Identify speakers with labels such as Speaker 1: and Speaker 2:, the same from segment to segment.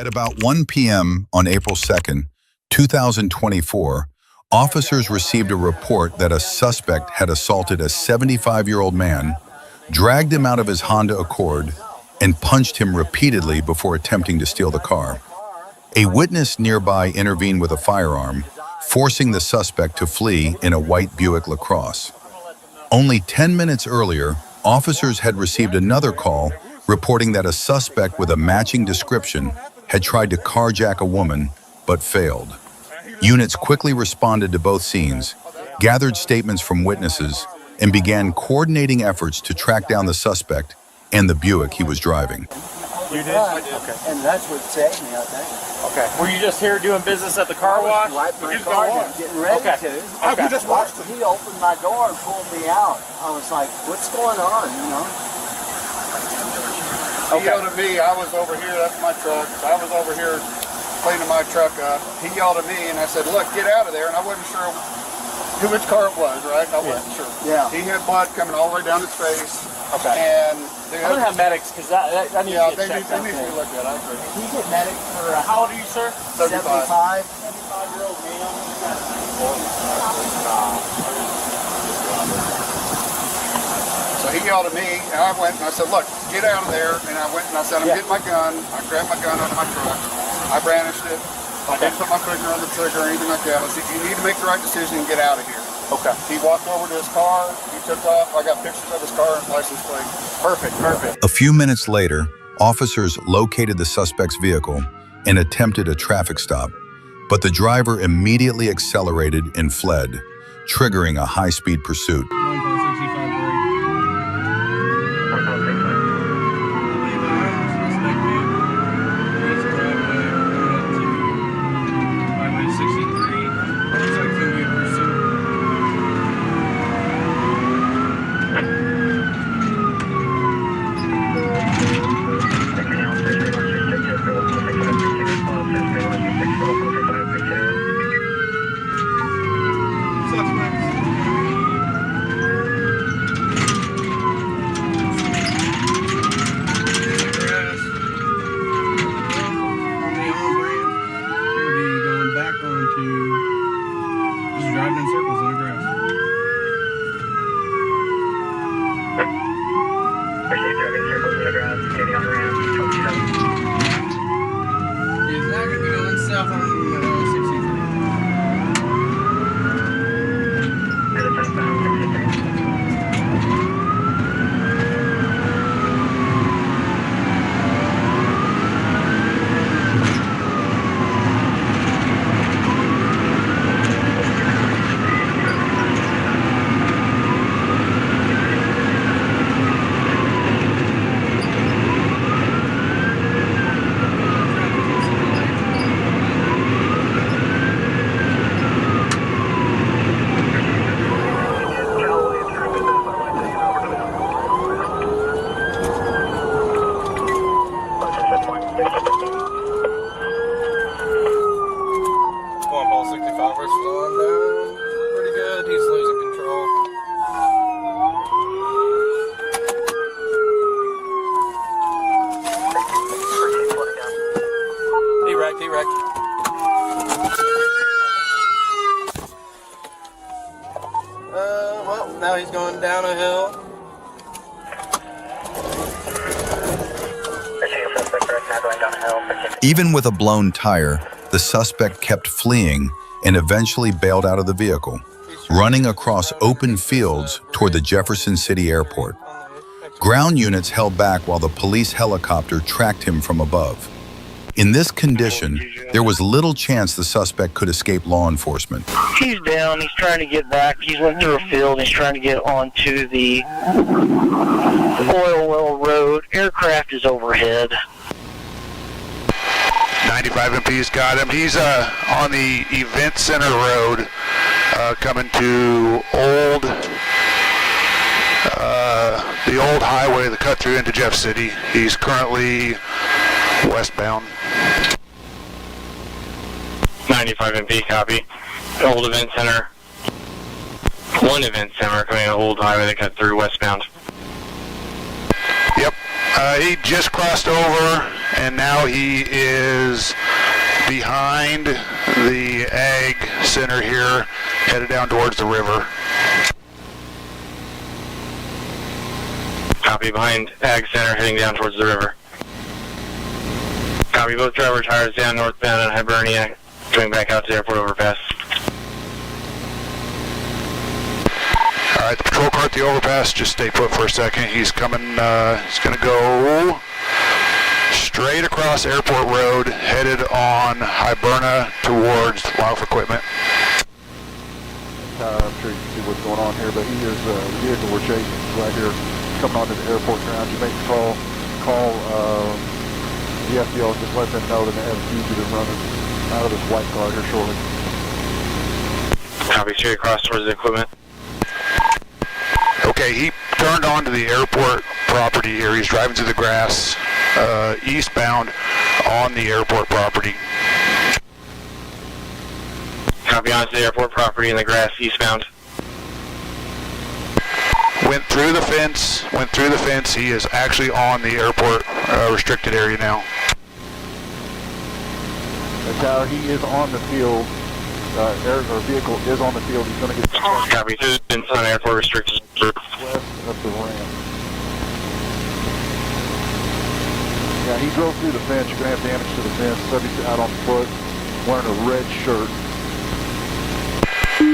Speaker 1: At about 1 p.m. on April 2nd, 2024, officers received a report that a suspect had assaulted a 75-year-old man, dragged him out of his Honda Accord, and punched him repeatedly before attempting to steal the car. A witness nearby intervened with a firearm, forcing the suspect to flee in a white Buick LaCrosse. Only 10 minutes earlier, officers had received another call reporting that a suspect with a matching description had tried to carjack a woman, but failed. Units quickly responded to both scenes, gathered statements from witnesses, and began coordinating efforts to track down the suspect and the Buick he was driving.
Speaker 2: You did? I did. Okay.
Speaker 3: And that's what saved me, I think.
Speaker 2: Okay. Were you just here doing business at the car wash?
Speaker 3: Wiping my car down, getting ready to.
Speaker 2: Okay.
Speaker 3: Just watched him. He opened my door and pulled me out. I was like, what's going on, you know?
Speaker 4: He yelled at me, I was over here, that's my truck. I was over here cleaning my truck up. He yelled at me and I said, look, get out of there. And I wasn't sure which car it was, right? I wasn't sure.
Speaker 3: Yeah.
Speaker 4: He had blood coming all the way down his face.
Speaker 2: Okay.
Speaker 4: And
Speaker 2: I'm gonna have medics because I need to get checked out.
Speaker 4: They need to be looked at. I agree.
Speaker 3: Can you get medic for
Speaker 2: How old are you, sir?
Speaker 3: 75?
Speaker 2: 75-year-old man.
Speaker 4: So he yelled at me, and I went and I said, look, get out of there. And I went and I said, I'm getting my gun. I grabbed my gun out of my truck. I brandished it. I didn't put my finger on the trigger or anything like that. I said, you need to make the right decision and get out of here.
Speaker 2: Okay.
Speaker 4: He walked over to his car. He took off. I got pictures of his car and license plate.
Speaker 2: Perfect.
Speaker 1: A few minutes later, officers located the suspect's vehicle and attempted a traffic stop, but the driver immediately accelerated and fled, triggering a high-speed pursuit.
Speaker 2: Now he's going down a hill.
Speaker 1: Even with a blown tire, the suspect kept fleeing and eventually bailed out of the vehicle, running across open fields toward the Jefferson City Airport. Ground units held back while the police helicopter tracked him from above. In this condition, there was little chance the suspect could escape law enforcement.
Speaker 5: He's down. He's trying to get back. He's went through a field. He's trying to get onto the oil well road. Aircraft is overhead.
Speaker 6: 95 MP's got him. He's on the Event Center Road, coming to the old highway that cut through into Jeff City. He's currently westbound.
Speaker 7: 95 MP, copy. Old Event Center. One Event Center coming to Old Highway that cut through westbound.
Speaker 6: Yep. He just crossed over and now he is behind the ag center here, headed down towards the river.
Speaker 7: Copy, behind ag center, heading down towards the river. Copy, both driver tires down northbound on Hibernia, coming back out to the airport overpass.
Speaker 6: All right, the patrol car at the overpass, just stay put for a second. He's coming, he's going to go straight across Airport Road, headed on Hibernia towards Wildlife Equipment.
Speaker 4: I'm sure you can see what's going on here, but he is the vehicle we're chasing right here, coming onto the airport grounds. You make the call the FDL, just let them know that they have a fugitive running out of this white car here shortly.
Speaker 7: Copy, straight across towards the equipment.
Speaker 6: Okay, he turned onto the airport property here. He's driving through the grass, eastbound on the airport property.
Speaker 7: Copy, onto the airport property in the grass, eastbound.
Speaker 6: Went through the fence. He is actually on the airport restricted area now.
Speaker 4: That's how he is on the field. Our vehicle is on the field. He's going to get
Speaker 7: Copy, through on airport restricted.
Speaker 4: west of the ramp. Yeah, he drove through the fence. You're going to have damage to the fence. Subject out on foot, wearing a red shirt. He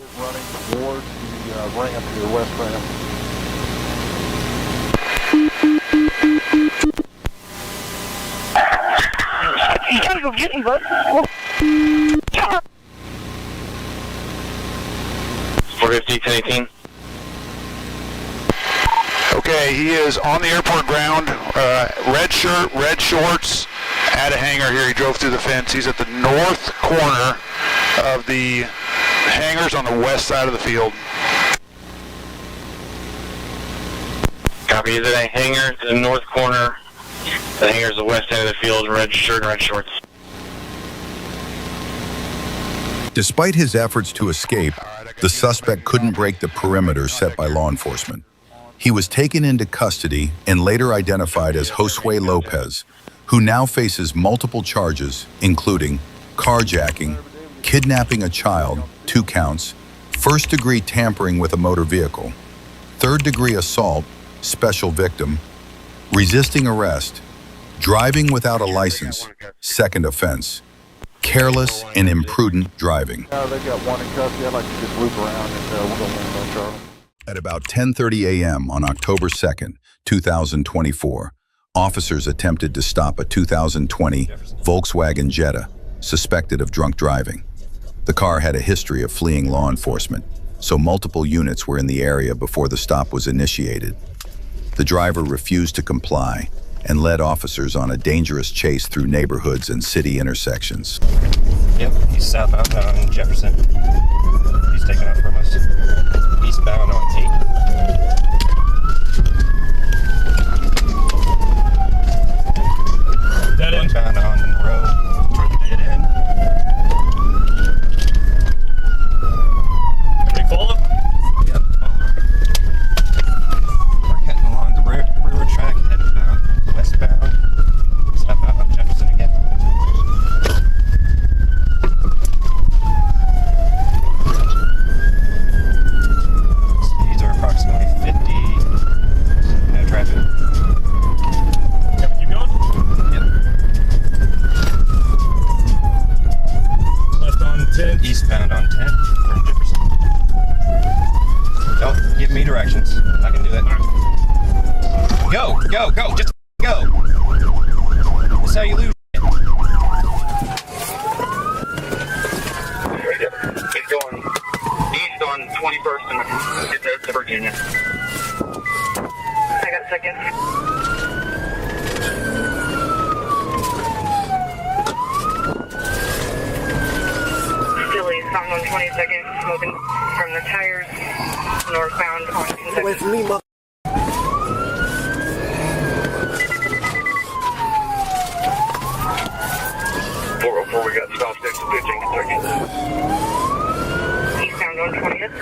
Speaker 4: is running towards the ramp here, west ramp.
Speaker 5: You gotta go get him, bud.
Speaker 7: 450, 1018.
Speaker 6: Okay, he is on the airport ground. Red shirt, red shorts, at a hangar here. He drove through the fence. He's at the north corner of the hangars on the west side of the field.
Speaker 7: Copy, is it a hangar to the north corner? The hangar's the west end of the field, red shirt and red shorts.
Speaker 1: Despite his efforts to escape, the suspect couldn't break the perimeter set by law enforcement. He was taken into custody and later identified as Josue Lopez, who now faces multiple charges, including carjacking, kidnapping a child, 2 counts, first-degree tampering with a motor vehicle, third-degree assault, special victim, resisting arrest, driving without a license, second offense, careless and imprudent driving.
Speaker 4: They've got one in custody. I'd like to just loop around and we'll go land on Charlie.
Speaker 1: At about 10:30 a.m. on October 2nd, 2024, officers attempted to stop a 2020 Volkswagen Jetta, suspected of drunk driving. The car had a history of fleeing law enforcement, so multiple units were in the area before the stop was initiated. The driver refused to comply and led officers on a dangerous chase through neighborhoods and city intersections.
Speaker 8: Yep, he's southbound on Jefferson. He's taking off from us. Eastbound on Tate. Dead end. Bound on the road toward the dead end. Everybody follow? Yep. We're heading along the railroad track, heading westbound. Southbound on Jefferson again. Speeds are approximately 50. No traffic.
Speaker 2: Yep, keep going.
Speaker 8: Yep.
Speaker 2: Left on 10.
Speaker 8: Eastbound on 10 from Jefferson. Don't give me directions. I can do it. Go, go, go, just go. That's how you lose.
Speaker 7: He's going east on 21st and to Virginia. I got a second. Philly's found on 22nd, smoking from the tires, northbound on Kentucky.
Speaker 3: Away from me, mother.
Speaker 7: 404, we got stop station 15 Kentucky. Eastbound on 20th.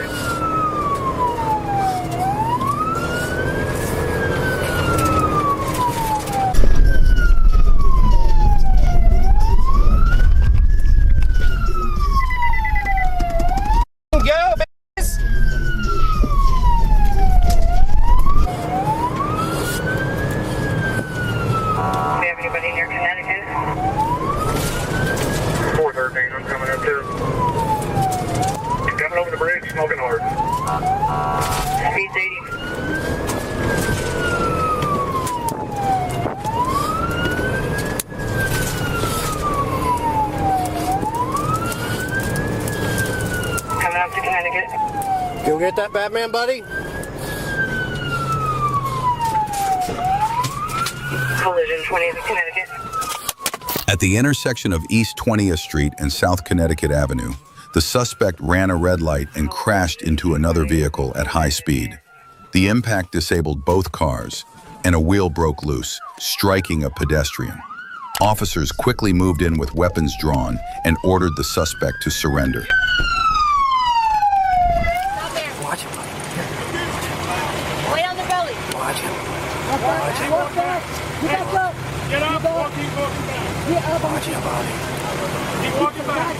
Speaker 3: that Batman, buddy?
Speaker 5: Collision 20th Connecticut.
Speaker 1: At the intersection of East 20th Street and South Connecticut Avenue, the suspect ran a red light and crashed into another vehicle at high speed. The impact disabled both cars, and a wheel broke loose, striking a pedestrian. Officers quickly moved in with weapons drawn and ordered the suspect to surrender.
Speaker 3: Watch him, buddy.
Speaker 9: Lay on the belly.
Speaker 3: Watch him.
Speaker 9: Watch him. Walk back. Get back up.
Speaker 2: Get up, keep walking back.
Speaker 9: Get up.
Speaker 3: Watch him, buddy.
Speaker 2: Keep walking back.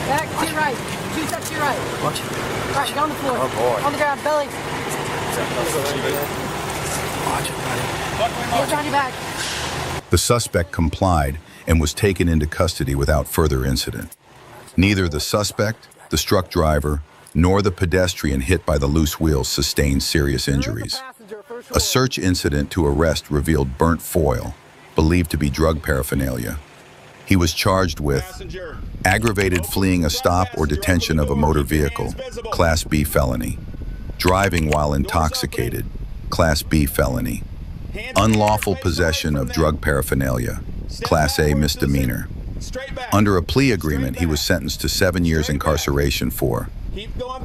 Speaker 9: Back to your right. 2 steps to your right.
Speaker 3: Watch him.
Speaker 9: All right, get on the floor.
Speaker 3: Oh, boy.
Speaker 9: On the ground, belly.
Speaker 3: Watch him, buddy.
Speaker 9: Hands on your back.
Speaker 1: The suspect complied and was taken into custody without further incident. Neither the suspect, the struck driver, nor the pedestrian hit by the loose wheels sustained serious injuries. A search incident to arrest revealed burnt foil, believed to be drug paraphernalia. He was charged with aggravated fleeing a stop or detention of a motor vehicle, Class B felony; driving while intoxicated, Class B felony; unlawful possession of drug paraphernalia, Class A misdemeanor. Under a plea agreement, he was sentenced to 7 years incarceration for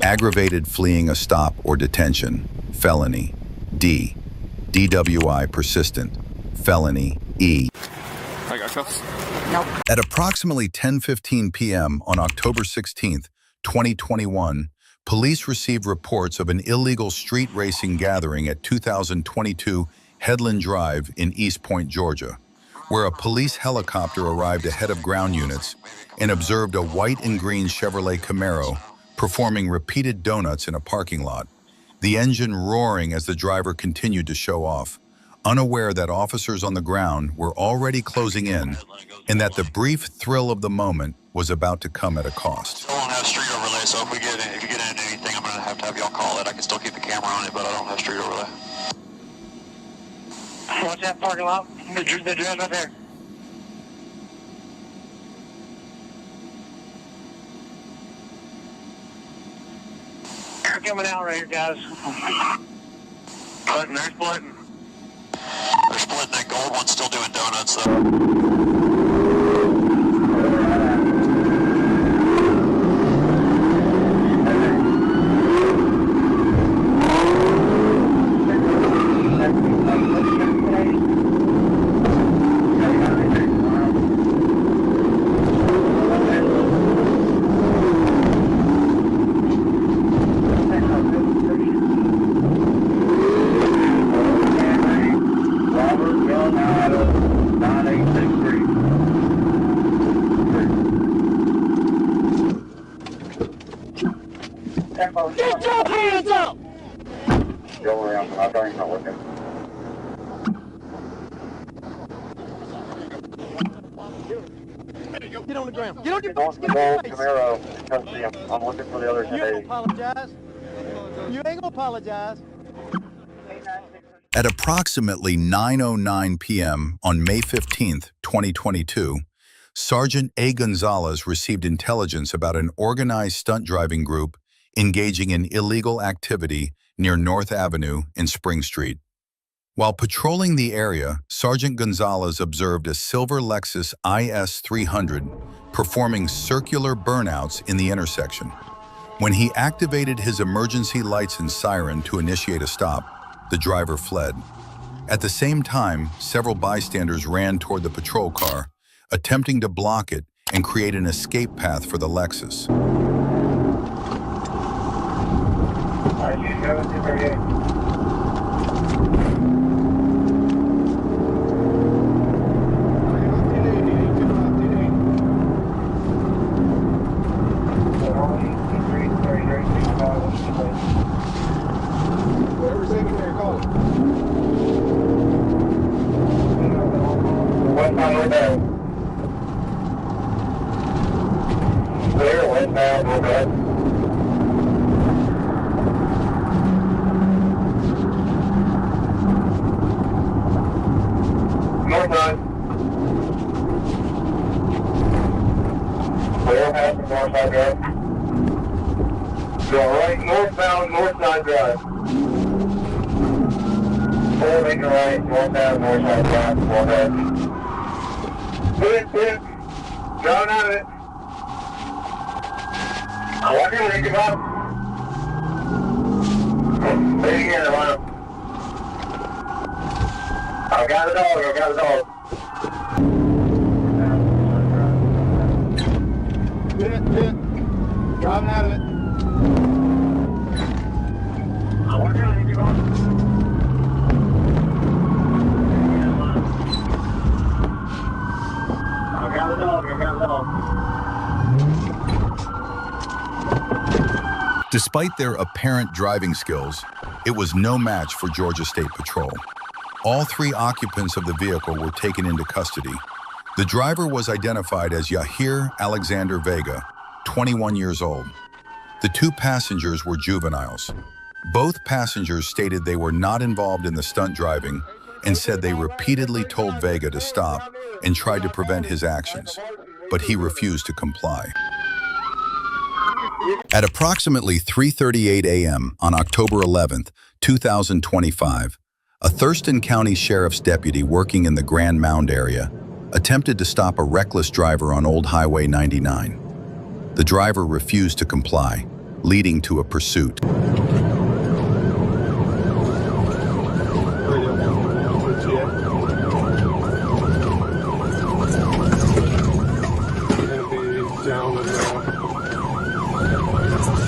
Speaker 1: aggravated fleeing a stop or detention, felony, D; DWI persistent, felony, E.
Speaker 2: I got cuffs.
Speaker 1: At approximately 10:15 p.m. on October 16, 2021, police received reports of an illegal street racing gathering at 2022 Headland Drive in East Point, Georgia, where a police helicopter arrived ahead of ground units and observed a white and green Chevrolet Camaro performing repeated donuts in a parking lot, the engine roaring as the driver continued to show off, unaware that officers on the ground were already closing in and that the brief thrill of the moment was about to come at a cost.
Speaker 10: I don't have street overlay, so if you get into anything, I'm going to have y'all call it. I can still keep the camera on it, but I don't have street overlay.
Speaker 5: Watch that parking lot. The drive right there. They're coming out right here, guys.
Speaker 10: Splitting, they're splitting. They're splitting. That gold one's still doing donuts, though.
Speaker 9: Get your hands up!
Speaker 10: Don't worry, I'm not looking.
Speaker 3: Get on the ground. Get on your
Speaker 10: North
Speaker 3: face.
Speaker 10: Gold Camaro, come see him. I'm looking for the other
Speaker 3: You ain't gonna
Speaker 10: 1080.
Speaker 3: apologize. You ain't gonna apologize.
Speaker 1: At approximately 9:09 p.m. on May 15, 2022, Sergeant A. Gonzalez received intelligence about an organized stunt driving group engaging in illegal activity near North Avenue and Spring Street. While patrolling the area, Sergeant Gonzalez observed a silver Lexus IS 300 performing circular burnouts in the intersection. When he activated his emergency lights and siren to initiate a stop, the driver fled. At the same time, several bystanders ran toward the patrol car, attempting to block it and create an escape path for the Lexus.
Speaker 11: drive. Full making right, northbound, north side, south, north ahead. Put it. Driving out of it. I want you to think about. Say it again, Atlanta. I got the dog.
Speaker 4: Hit. Driving out of it.
Speaker 11: I want you to think about. I got the dog.
Speaker 1: Despite their apparent driving skills, it was no match for Georgia State Patrol. All 3 occupants of the vehicle were taken into custody. The driver was identified as Yahir Alexander Vega, 21 years old. The 2 passengers were juveniles. Both passengers stated they were not involved in the stunt driving and said they repeatedly told Vega to stop and tried to prevent his actions, but he refused to comply. At approximately 3:38 a.m. on October 11, 2025, a Thurston County Sheriff's deputy working in the Grand Mound area attempted to stop a reckless driver on Old Highway 99. The driver refused to comply, leading to a pursuit.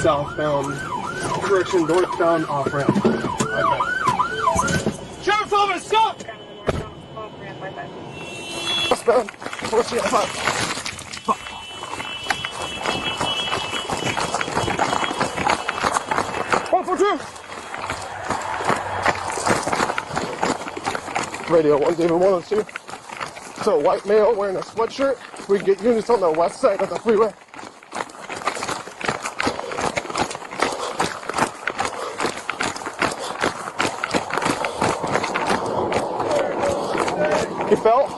Speaker 2: Southbound, correction, northbound off-ramp. Okay. Sheriff's office, stop! Westbound, what's your hot? 142! Radio 1 David 102. So, white male wearing a sweatshirt. We can get units on the west side of the freeway. He fell.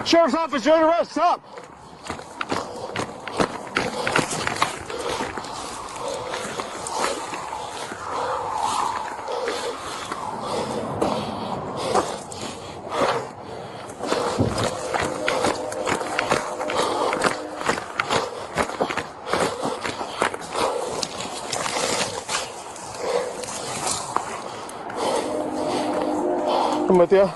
Speaker 2: Sheriff's office, you're under arrest. Stop. I'm with you.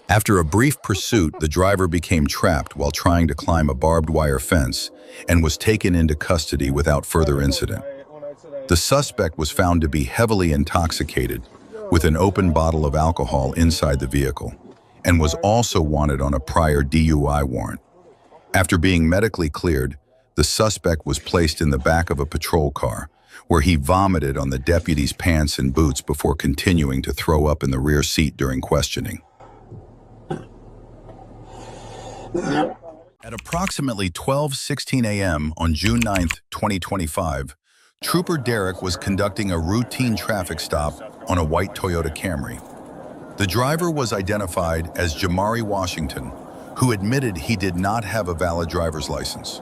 Speaker 1: After a brief pursuit, the driver became trapped while trying to climb a barbed wire fence and was taken into custody without further incident. The suspect was found to be heavily intoxicated with an open bottle of alcohol inside the vehicle and was also wanted on a prior DUI warrant. After being medically cleared, the suspect was placed in the back of a patrol car where he vomited on the deputy's pants and boots before continuing to throw up in the rear seat during questioning. At approximately 12:16 a.m. on June 9, 2025, Trooper Derek was conducting a routine traffic stop on a white Toyota Camry. The driver was identified as Jamari Washington, who admitted he did not have a valid driver's license.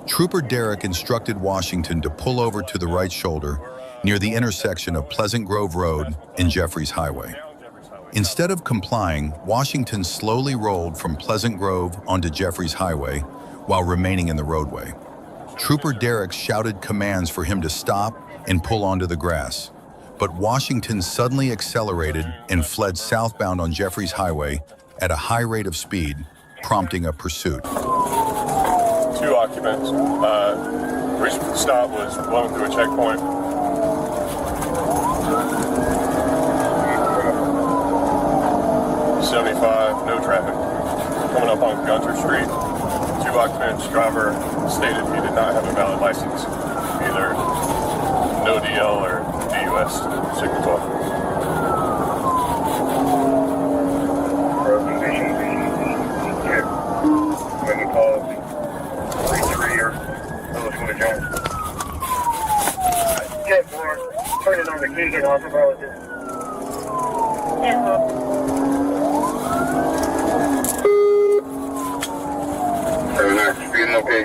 Speaker 1: Trooper Derek instructed Washington to pull over to the right shoulder near the intersection of Pleasant Grove Road and Jeffries Highway. Instead of complying, Washington slowly rolled from Pleasant Grove onto Jeffries Highway while remaining in the roadway. Trooper Derek shouted commands for him to stop and pull onto the grass, but Washington suddenly accelerated and fled southbound on Jeffries Highway at a high rate of speed, prompting a pursuit.
Speaker 2: 2 occupants. The reason for the stop was blowing through a checkpoint. .75, no traffic. Coming up on Gunter Street. 2 occupants. Driver stated he did not have a valid license, either no DL or DUS signal talk.
Speaker 11: Turning on the key and off the road.
Speaker 4: Speeding okay.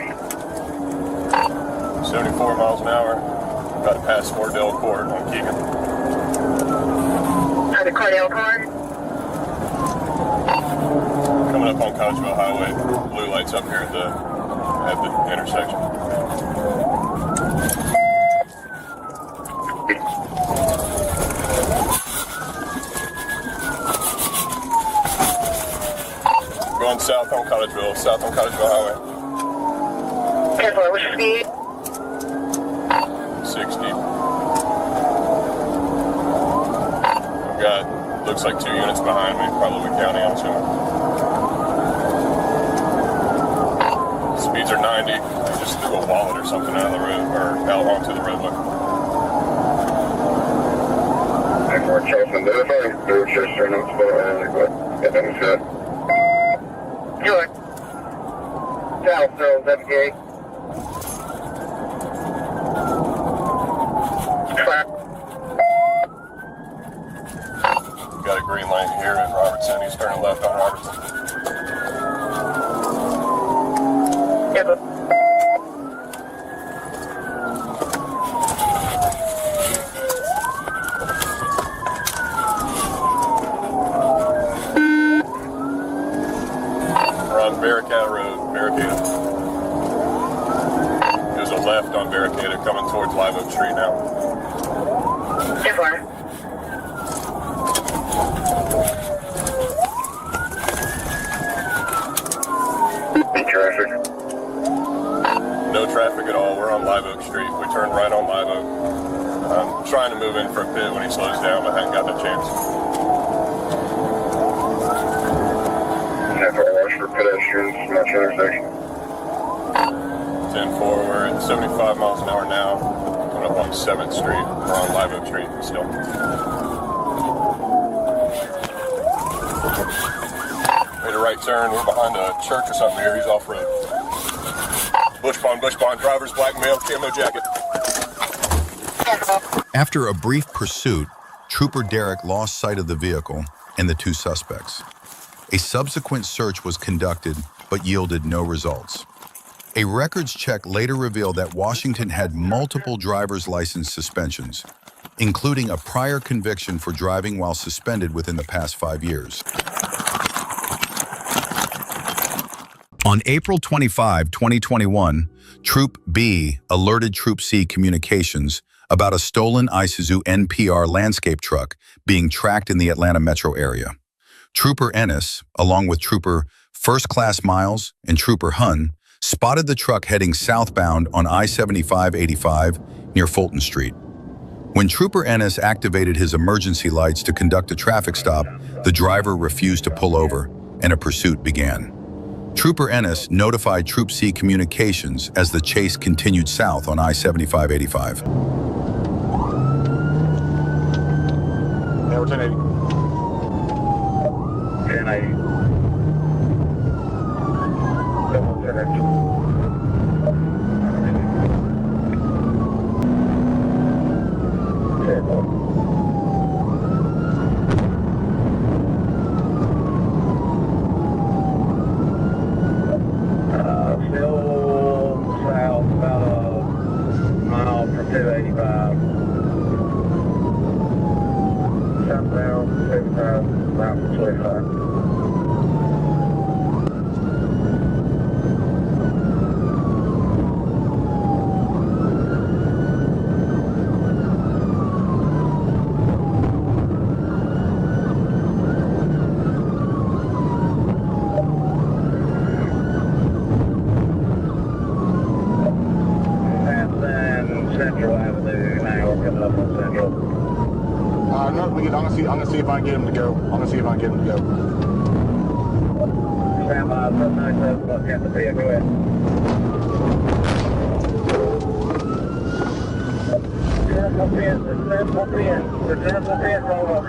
Speaker 2: 74 miles an hour. Got to pass Cordell Court on Keegan.
Speaker 5: The Cordell Court?
Speaker 2: Coming up on Coachville Highway. Blue lights up here at the intersection. Going south on Cottageville Highway.
Speaker 5: Careful, what's your speed?
Speaker 2: 60. I've got, looks like 2 units behind me, probably County, I'm assuming. Speeds are 90. They just threw a wallet or something out of the road, or out onto the roadway.
Speaker 4: I4 Charleston, they're just turning up spot, get them set.
Speaker 5: Sure. South, so WK.
Speaker 2: Got a green light here at Robertson. He's turning left on Robertson. We're on Barricada Road, Barricada. There's a left on Barricada coming towards Live Oak Street now.
Speaker 5: Careful.
Speaker 4: Traffic.
Speaker 2: No traffic at all. We're on Live Oak Street. We turned right on Live Oak. I'm trying to move in for a pit when he slows down, but I haven't gotten a chance.
Speaker 4: Watch for pedestrians, match intersection.
Speaker 2: 10-4, we're at 75 miles an hour now. Coming up on 7th Street. We're on Live Oak Street still. Made a right turn. We're behind a church or something here. He's off road. Bush Pond, driver's black male, camo jacket.
Speaker 1: After a brief pursuit, Trooper Derek lost sight of the vehicle and the 2 suspects. A subsequent search was conducted, but yielded no results. A records check later revealed that Washington had multiple driver's license suspensions, including a prior conviction for driving while suspended within the past 5 years. On April 25, 2021, Troop B alerted Troop C Communications about a stolen Isuzu NPR landscape truck being tracked in the Atlanta metro area. Trooper Ennis, along with Trooper First Class Miles and Trooper Hun, spotted the truck heading southbound on I-75-85 near Fulton Street. When Trooper Ennis activated his emergency lights to conduct a traffic stop, the driver refused to pull over, and a pursuit began. Trooper Ennis notified Troop C Communications as the chase continued south on I-75-85.
Speaker 2: Yeah, we're 1080.
Speaker 4: 1080.
Speaker 11: Still south about a mile from 285. Southbound 285, mile from 25. Central Avenue now, we're coming up on Central.
Speaker 4: No, I'm gonna see if I can get him to go.
Speaker 11: Stand by, 797, let's get the vehicle in. Return the pin, roll up.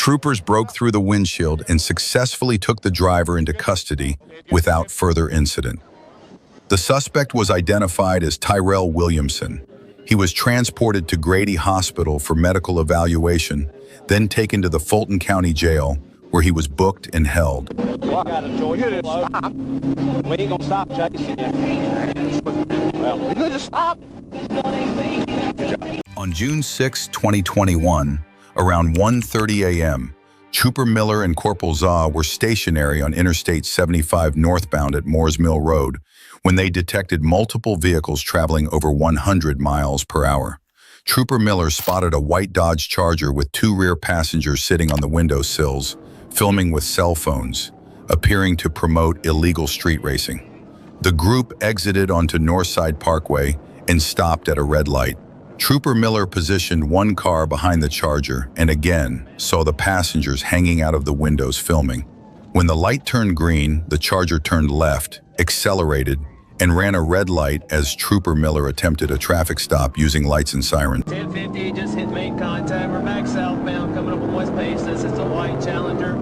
Speaker 1: Troopers broke through the windshield and successfully took the driver into custody without further incident. The suspect was identified as Tyrell Williamson. He was transported to Grady Hospital for medical evaluation, then taken to the Fulton County Jail, where he was booked and held.
Speaker 8: We ain't gonna stop chasing you. Well, we could just stop.
Speaker 1: On June 6, 2021, around 1:30 a.m., Trooper Miller and Corporal Zaw were stationary on Interstate 75 northbound at Moores Mill Road when they detected multiple vehicles traveling over 100 miles per hour. Trooper Miller spotted a white Dodge Charger with 2 rear passengers sitting on the window sills, filming with cell phones, appearing to promote illegal street racing. The group exited onto Northside Parkway and stopped at a red light. Trooper Miller positioned one car behind the Charger and again saw the passengers hanging out of the windows filming. When the light turned green, the Charger turned left, accelerated, and ran a red light as Trooper Miller attempted a traffic stop using lights and sirens.
Speaker 12: 1050, just hit main contact. We're back southbound, coming up on West Paces. It's a white Challenger.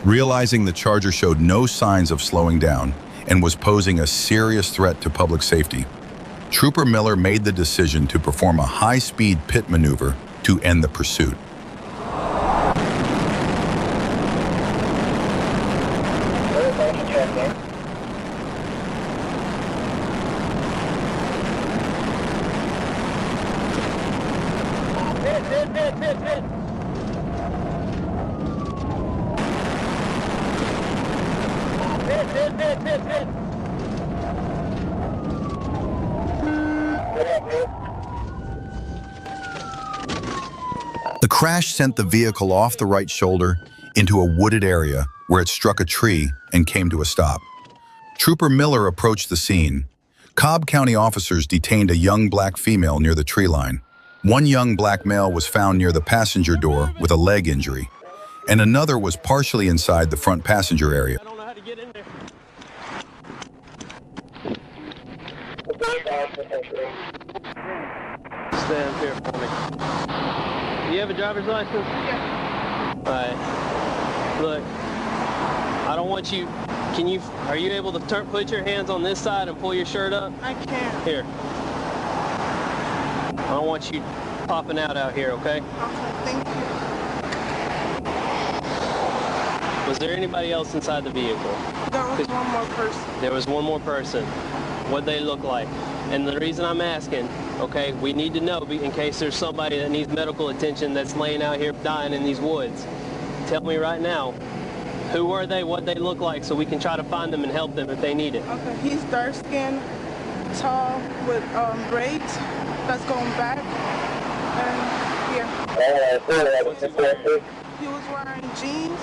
Speaker 1: Realizing the Charger showed no signs of slowing down and was posing a serious threat to public safety, Trooper Miller made the decision to perform a high-speed pit maneuver to end the pursuit. The crash sent the vehicle off the right shoulder into a wooded area where it struck a tree and came to a stop. Trooper Miller approached the scene. Cobb County officers detained a young black female near the tree line. One young black male was found near the passenger door with a leg injury, and another was partially inside the front passenger area.
Speaker 12: I don't know how to get in there. Stand here for me. Do you have a driver's license? Yeah. All right. Look, I don't want you. Are you able to put your hands on this side and pull your shirt up?
Speaker 13: I can.
Speaker 12: Here. I don't want you popping out here, okay?
Speaker 13: Okay, thank you.
Speaker 12: Was there anybody else inside the vehicle?
Speaker 13: There was one more person.
Speaker 12: There was one more person. What'd they look like? And the reason I'm asking, okay, we need to know in case there's somebody that needs medical attention that's laying out here dying in these woods. Tell me right now, who were they, what they look like, so we can try to find them and help them if they need it.
Speaker 13: Okay, he's dark-skinned, tall, with braids that's going back, and yeah.
Speaker 12: What's he wearing?
Speaker 13: He was wearing jeans,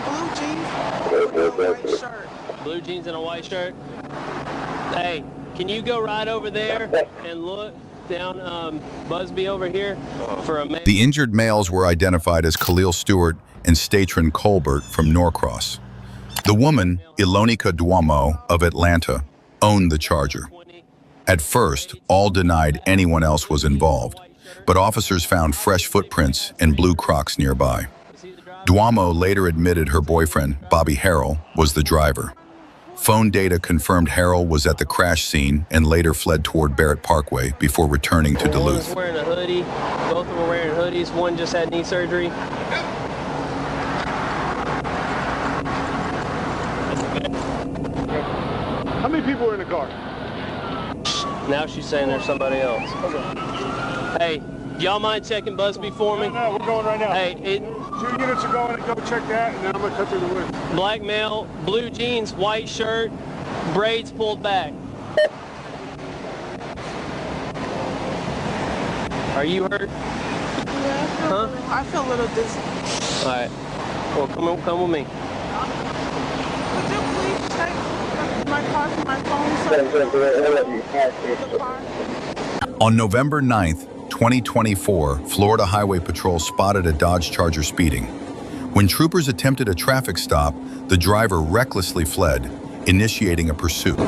Speaker 13: blue jeans, with a white shirt.
Speaker 12: Blue jeans and a white shirt? Hey, can you go right over there and look down Busby over here for a man?
Speaker 1: The injured males were identified as Khalil Stewart and Statron Colbert from Norcross. The woman, Ilonica Duomo of Atlanta, owned the Charger. At first, all denied anyone else was involved, but officers found fresh footprints and blue Crocs nearby. Duomo later admitted her boyfriend, Bobby Harrell, was the driver. Phone data confirmed Harrell was at the crash scene and later fled toward Barrett Parkway before returning to Duluth.
Speaker 12: One was wearing a hoodie. Both of them were wearing hoodies. One just had knee surgery.
Speaker 14: How many people were in the car?
Speaker 12: Now she's saying there's somebody else. Hey, y'all mind checking Busby for me?
Speaker 14: No, we're going right now.
Speaker 12: Hey,
Speaker 14: 2 units are going to go check that, and then I'm going to cut through the woods.
Speaker 12: Black male, blue jeans, white shirt, braids pulled back. Are you hurt?
Speaker 13: Yeah, I feel a little dizzy.
Speaker 12: All right. Well, come with me.
Speaker 13: Would you please check my car for my phone?
Speaker 1: On November 9th, 2024, Florida Highway Patrol spotted a Dodge Charger speeding. When troopers attempted a traffic stop, the driver recklessly fled, initiating a pursuit.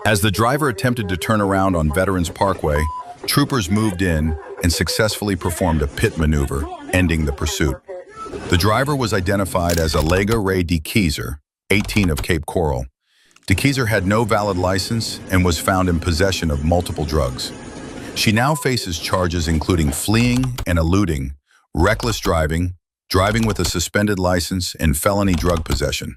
Speaker 1: As the driver attempted to turn around on Veterans Parkway, troopers moved in and successfully performed a pit maneuver, ending the pursuit. The driver was identified as Alega Ray DeKeyser, 18 of Cape Coral. DeKeyser had no valid license and was found in possession of multiple drugs. She now faces charges including fleeing and eluding, reckless driving, driving with a suspended license, and felony drug possession.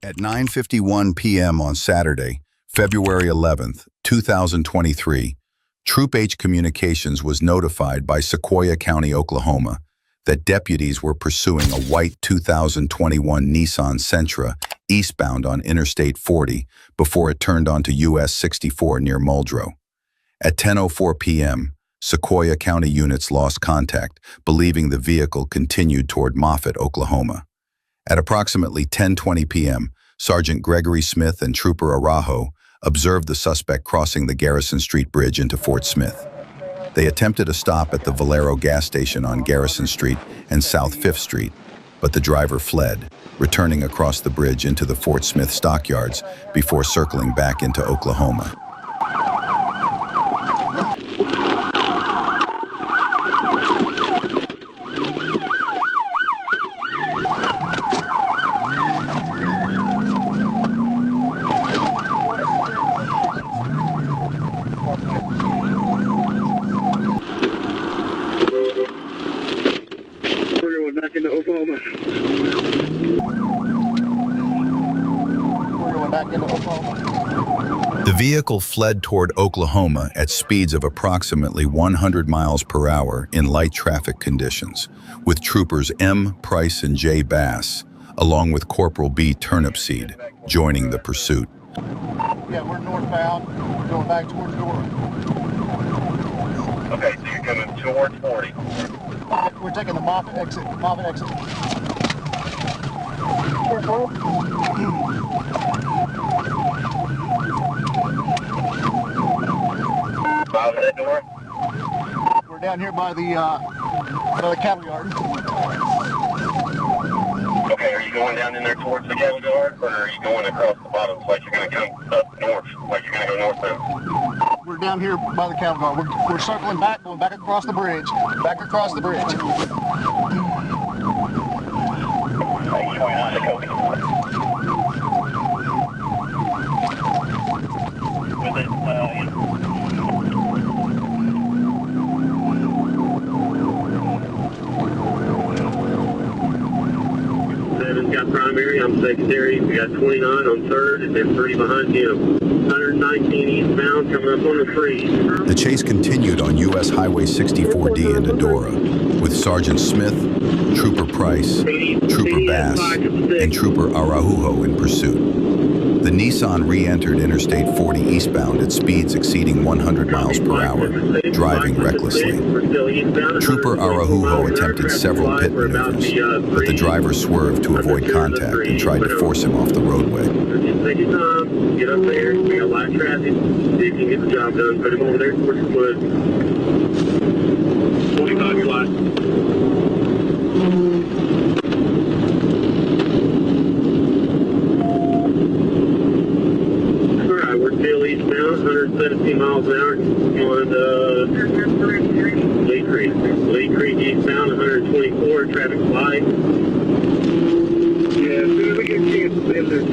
Speaker 1: At 9:51 p.m. on Saturday, February 11th, 2023, Troop H Communications was notified by Sequoyah County, Oklahoma, that deputies were pursuing a white 2021 Nissan Sentra eastbound on Interstate 40 before it turned onto US 64 near Muldrow. At 10:04 p.m., Sequoyah County units lost contact, believing the vehicle continued toward Moffett, Oklahoma. At approximately 10:20 p.m., Sergeant Gregory Smith and Trooper Araujo observed the suspect crossing the Garrison Street Bridge into Fort Smith. They attempted a stop at the Valero gas station on Garrison Street and South 5th Street, but the driver fled, returning across the bridge into the Fort Smith stockyards before circling back into Oklahoma. The vehicle fled toward Oklahoma at speeds of approximately 100 miles per hour in light traffic conditions, with troopers M. Price and J. Bass, along with Corporal B. Turnipseed, joining the pursuit.
Speaker 4: Yeah, we're northbound, going back towards Dora.
Speaker 10: Okay, so you're coming towards 40.
Speaker 4: We're taking the Moffett exit. Moffett exit.
Speaker 10: Out of that door?
Speaker 4: We're down here by the cattle yard.
Speaker 10: Okay, are you going down in there towards the cattle yard, or are you going across the bottom like you're going to come up north, like you're going to go northbound?
Speaker 4: We're down here by the cattle yard. We're circling back, going back across the bridge. Back across the bridge.
Speaker 10: secondary. We got 29 on third, and then 30 behind him. 119 eastbound, coming up on the 3.
Speaker 1: The chase continued on U.S. Highway 64D into Dora, with Sergeant Smith, Trooper Price, Trooper Bass, and Trooper Araujo in pursuit. The Nissan re-entered Interstate 40 eastbound at speeds exceeding 100 miles per hour, driving recklessly. Trooper Araujo attempted several pit maneuvers, but the driver swerved to avoid contact and tried to force him off the roadway.
Speaker 10: Just take your time, get up there, we got light traffic, see if you can get the job done. Put him over there towards the wood. 25 your light. Still eastbound, 117 miles an hour on Lee Creek. Lee Creek eastbound, 124, traffic light. Yeah, as soon as we get a chance to stay there.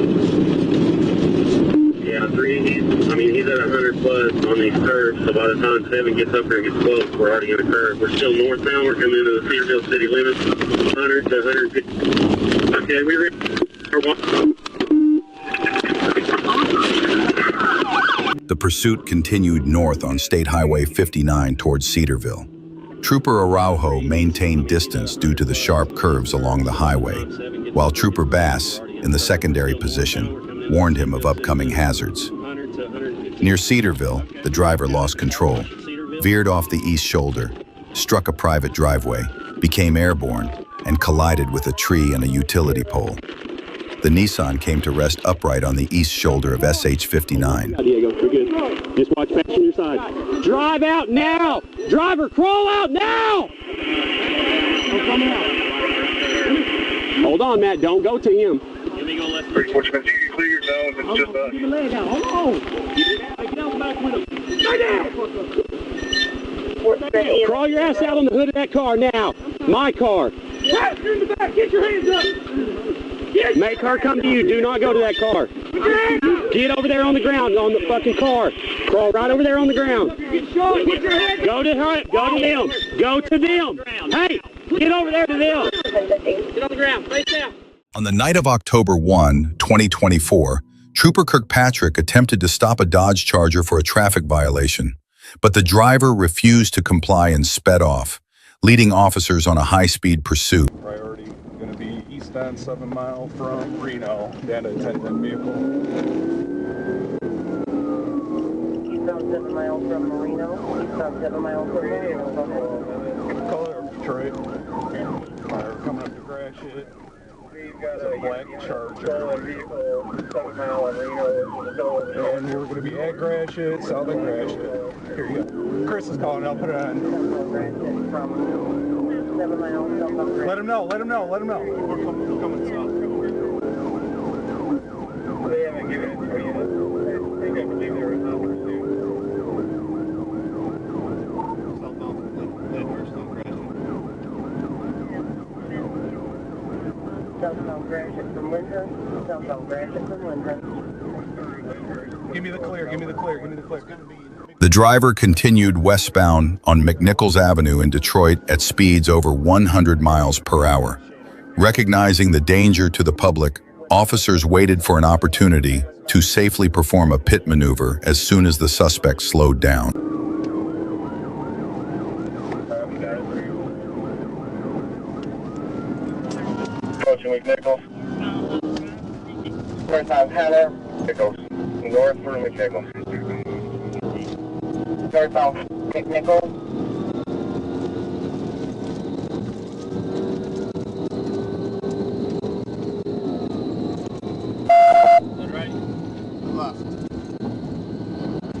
Speaker 10: Yeah, 3, he's at 100 plus on these curves, so by the time 7 gets up there and gets close, we're already in a curve. We're still northbound, we're coming into the Cedarville city limits, 100 to 150. Okay, we're ready.
Speaker 1: The pursuit continued north on State Highway 59 towards Cedarville. Trooper Araujo maintained distance due to the sharp curves along the highway, while Trooper Bass, in the secondary position, warned him of upcoming hazards. Near Cedarville, the driver lost control, veered off the east shoulder, struck a private driveway, became airborne, and collided with a tree and a utility pole. The Nissan came to rest upright on the east shoulder of SH 59.
Speaker 15: Diego, we're good. Just watch back on your side. Drive out now! Driver, crawl out now! Oh, come out. Hold on, Matt. Don't go to him.
Speaker 10: Clear your zone. It's just us.
Speaker 15: Keep your leg out. Hold on. Get out the back with him. Stay down! Crawl your ass out on the hood of that car now. My car.
Speaker 9: Pat, you're in the back. Get your hands up.
Speaker 15: Make her come to you. Do not go to that car. Get over there on the ground on the fucking car. Crawl right over there on the ground. Go to her. Go to them. Go to them. Hey, get over there to them. Get on the ground. Face down.
Speaker 1: On the night of October 1, 2024, Trooper Kirkpatrick attempted to stop a Dodge Charger for a traffic violation, but the driver refused to comply and sped off, leading officers on a high-speed pursuit.
Speaker 2: Priority going to be eastbound 7 mile from Reno, down to a 10-10 vehicle.
Speaker 16: Eastbound 7 miles from Marino. Eastbound 7 miles from Marino.
Speaker 2: Color of Detroit. Fire coming up to Gratiot. It's a black Charger. And we were going to be at Gratiot, south of Gratiot. Here you go. Chris is calling, I'll put it on. Let him know, let him know, let him know. We're coming south. They haven't given it to you. I think I believe they were in pursuit.
Speaker 16: Southbound Gratiot from Lyndhurst. Southbound Gratiot from Lyndhurst.
Speaker 2: Give me the clear, give me the clear, give me the clear.
Speaker 1: The driver continued westbound on McNichols Avenue in Detroit at speeds over 100 miles per hour. Recognizing the danger to the public, officers waited for an opportunity to safely perform a pit maneuver as soon as the suspect slowed down.
Speaker 10: Approaching McNichols. Northbound Hannah. McNichols. North for McNichols.
Speaker 16: Northbound McNichols.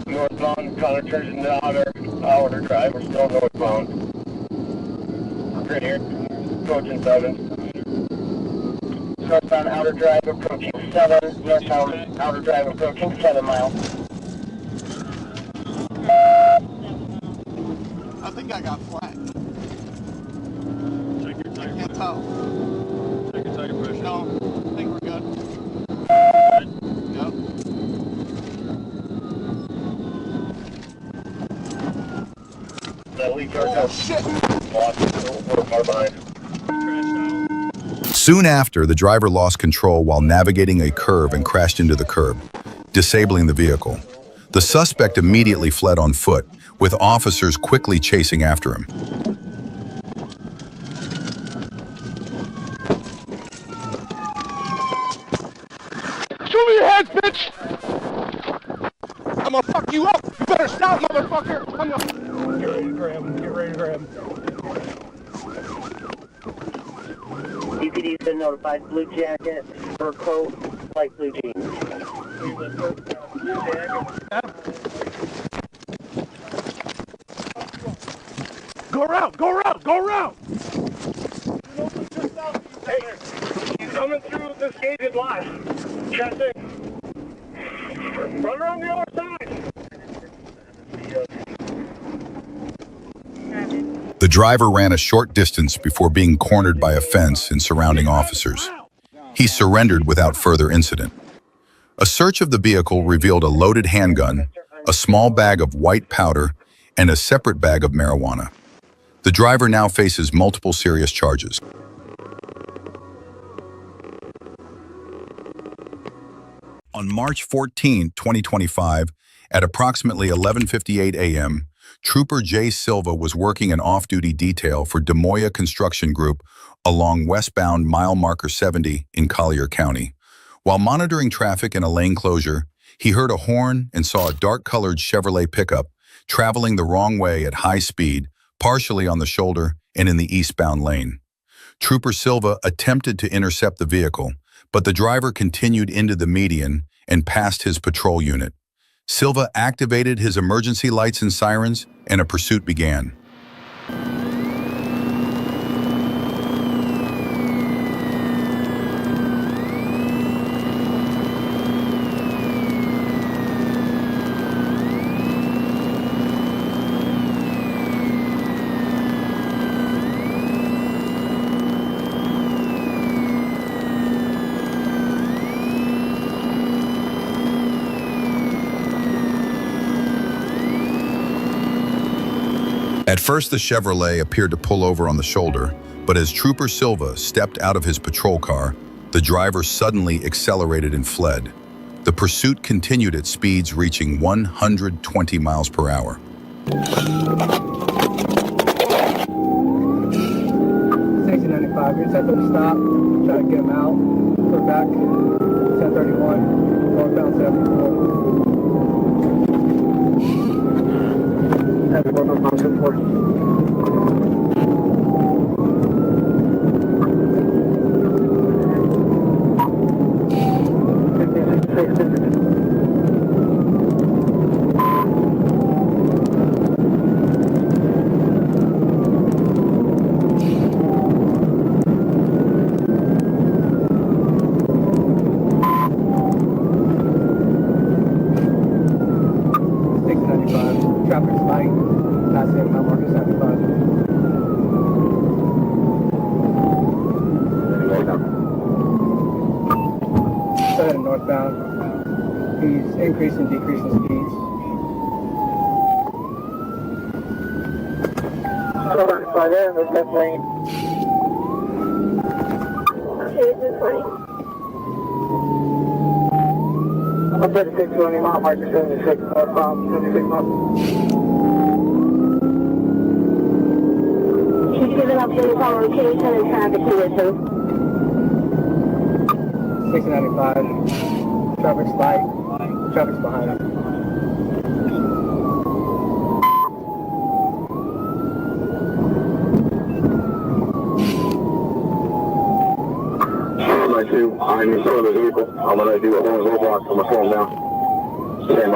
Speaker 10: Northbound, Connor turns into outer drive. We're still northbound. Right here. Approaching 7.
Speaker 16: Northbound outer drive approaching 7. Northbound outer drive approaching 7 miles.
Speaker 4: I think I got flat. Check your tire. I can't tell.
Speaker 2: Check your tire pressure.
Speaker 4: No, I think we're good. Yep.
Speaker 10: That leak car shit. Far behind.
Speaker 1: Soon after, the driver lost control while navigating a curve and crashed into the curb, disabling the vehicle. The suspect immediately fled on foot, with officers quickly chasing after him.
Speaker 9: Show me your hands, bitch! I'm gonna fuck you up! You better stop, motherfucker! I'm gonna... Get ready to grab him. Get ready to grab him.
Speaker 16: DPD's been notified. Blue jacket, fur coat, light blue jeans.
Speaker 9: Go around! Go around! Go around! Hey, he's coming through this gated lot. Checking. Run around the other side.
Speaker 1: The driver ran a short distance before being cornered by a fence and surrounding officers. He surrendered without further incident. A search of the vehicle revealed a loaded handgun, a small bag of white powder, and a separate bag of marijuana. The driver now faces multiple serious charges. On March 14, 2025, at approximately 11:58 a.m., Trooper Jay Silva was working an off-duty detail for Des Moines Construction Group along westbound mile marker 70 in Collier County. While monitoring traffic in a lane closure, he heard a horn and saw a dark-colored Chevrolet pickup traveling the wrong way at high speed, partially on the shoulder and in the eastbound lane. Trooper Silva attempted to intercept the vehicle, but the driver continued into the median and past his patrol unit. Silva activated his emergency lights and sirens, and a pursuit began. At first, the Chevrolet appeared to pull over on the shoulder, but as Trooper Silva stepped out of his patrol car, the driver suddenly accelerated and fled. The pursuit continued at speeds reaching 120 miles per hour.
Speaker 17: 1695, you're set to stop, try to get him out, we're back, 1031, northbound 74. That's what I'm looking for. Traffic's light, passing mile marker 75. So heading northbound. He's increasing, decreasing speeds.
Speaker 16: By there, there's that lane. Okay, this way.
Speaker 17: I'm 36, 20 mile marker 76, northbound, 76 miles.
Speaker 16: She's giving up the location and traffic to it too.
Speaker 17: 1695. Traffic's light. Traffic's behind him.
Speaker 10: I'm in front of the vehicle. I'm going to do a whole roadblock. I'm going to slow him down. Stand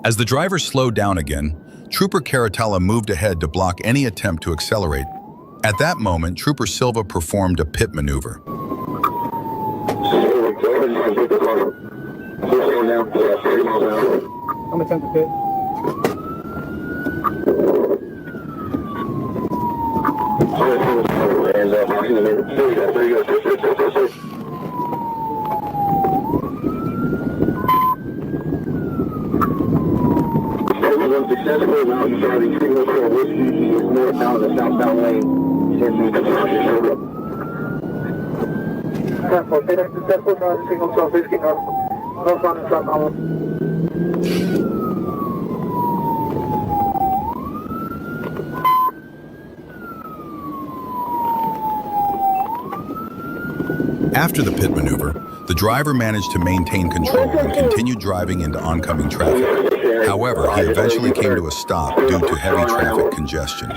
Speaker 10: by.
Speaker 1: As the driver slowed down again, Trooper Caratella moved ahead to block any attempt to accelerate. At that moment, Trooper Silva performed a pit maneuver.
Speaker 17: I'm attempting to pit.
Speaker 10: And there you go. Everyone's successful. Now you're driving signal for a whiskey. He is northbound in the southbound lane.
Speaker 1: After the pit maneuver, the driver managed to maintain control and continued driving into oncoming traffic. However, he eventually came to a stop due to heavy traffic congestion.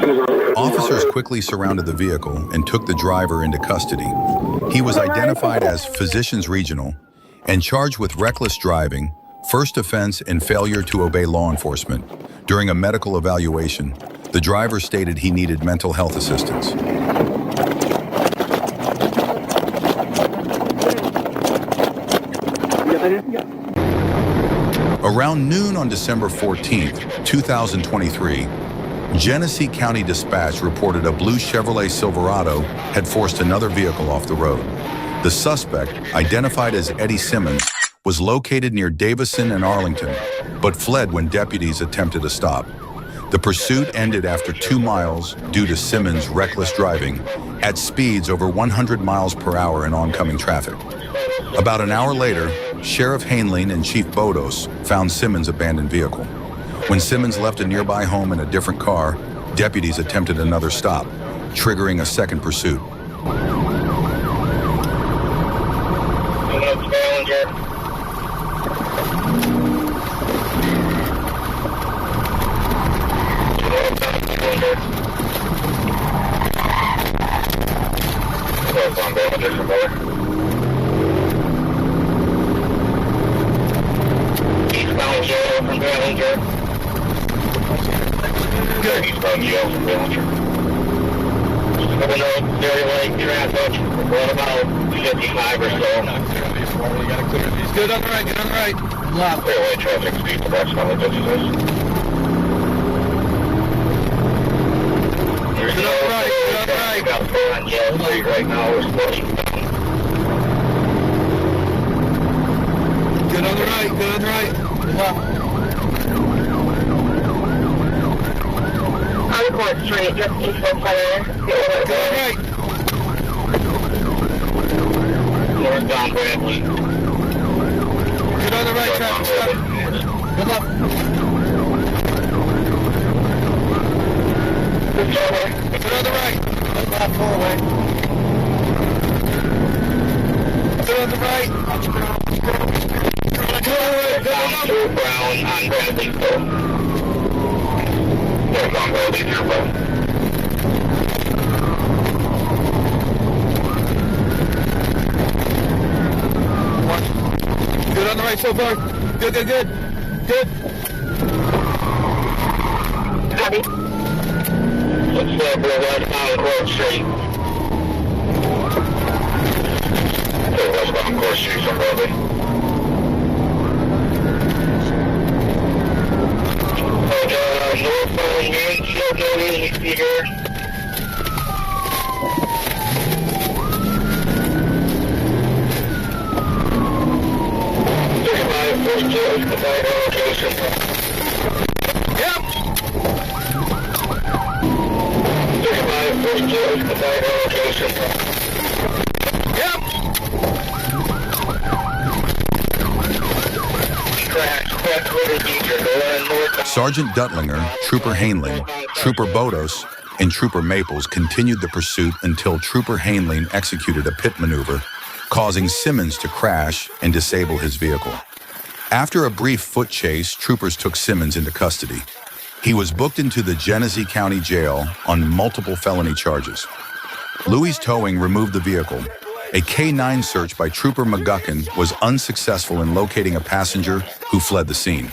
Speaker 1: Officers quickly surrounded the vehicle and took the driver into custody. He was identified as Physicians Regional and charged with reckless driving, first offense, and failure to obey law enforcement. During a medical evaluation, the driver stated he needed mental health assistance. Around noon on December 14th, 2023, Genesee County Dispatch reported a blue Chevrolet Silverado had forced another vehicle off the road. The suspect, identified as Eddie Simmons, was located near Davison and Arlington, but fled when deputies attempted a stop. The pursuit ended after 2 miles due to Simmons' reckless driving at speeds over 100 miles per hour in oncoming traffic. About an hour later, Sheriff Hainleen and Chief Bodos found Simmons' abandoned vehicle. When Simmons left a nearby home in a different car, deputies attempted another stop, triggering a second pursuit.
Speaker 10: Good. Eastbound Yale from Bellinger. Coming out very light traffic. What about 55 or so?
Speaker 8: You gotta clear these. Good on the right, get on the right. Left.
Speaker 10: Very light traffic speed, approximately distances. There's no traffic out there on Yale Street right now. We're slowing down.
Speaker 8: Good on the right, good on the right. Left.
Speaker 16: Court Street, just east of Fire.
Speaker 8: Go right.
Speaker 10: Northbound Bradley.
Speaker 8: Get on the right, traffic stop. Good luck. Get on the right. Left, four-way. Get on the right.
Speaker 10: Northbound to Brown on Bradley. Northbound Bradley Turbo.
Speaker 8: Good on the right so far. Good, good, good. Good.
Speaker 16: Copy.
Speaker 10: Let's go westbound Court Street. Westbound Court Street from Bradley. Northbound Mansfield Building, you see here.
Speaker 8: Yep.
Speaker 10: 3542 is the final location.
Speaker 8: Yep.
Speaker 1: Sergeant Duttlinger, Trooper Hainleen, Trooper Bodos, and Trooper Maples continued the pursuit until Trooper Hainleen executed a pit maneuver, causing Simmons to crash and disable his vehicle. After a brief foot chase, troopers took Simmons into custody. He was booked into the Genesee County Jail on multiple felony charges. Louis Towing removed the vehicle. A K-9 search by Trooper McGuckin was unsuccessful in locating a passenger who fled the scene.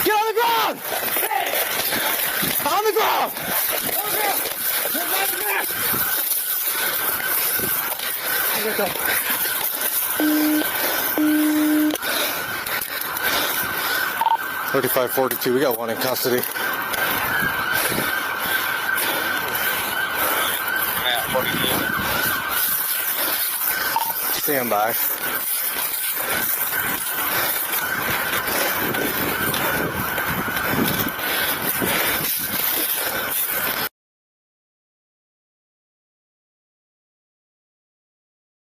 Speaker 8: Get on the ground! On the ground! $35.42, we got one in custody.
Speaker 18: Stand by.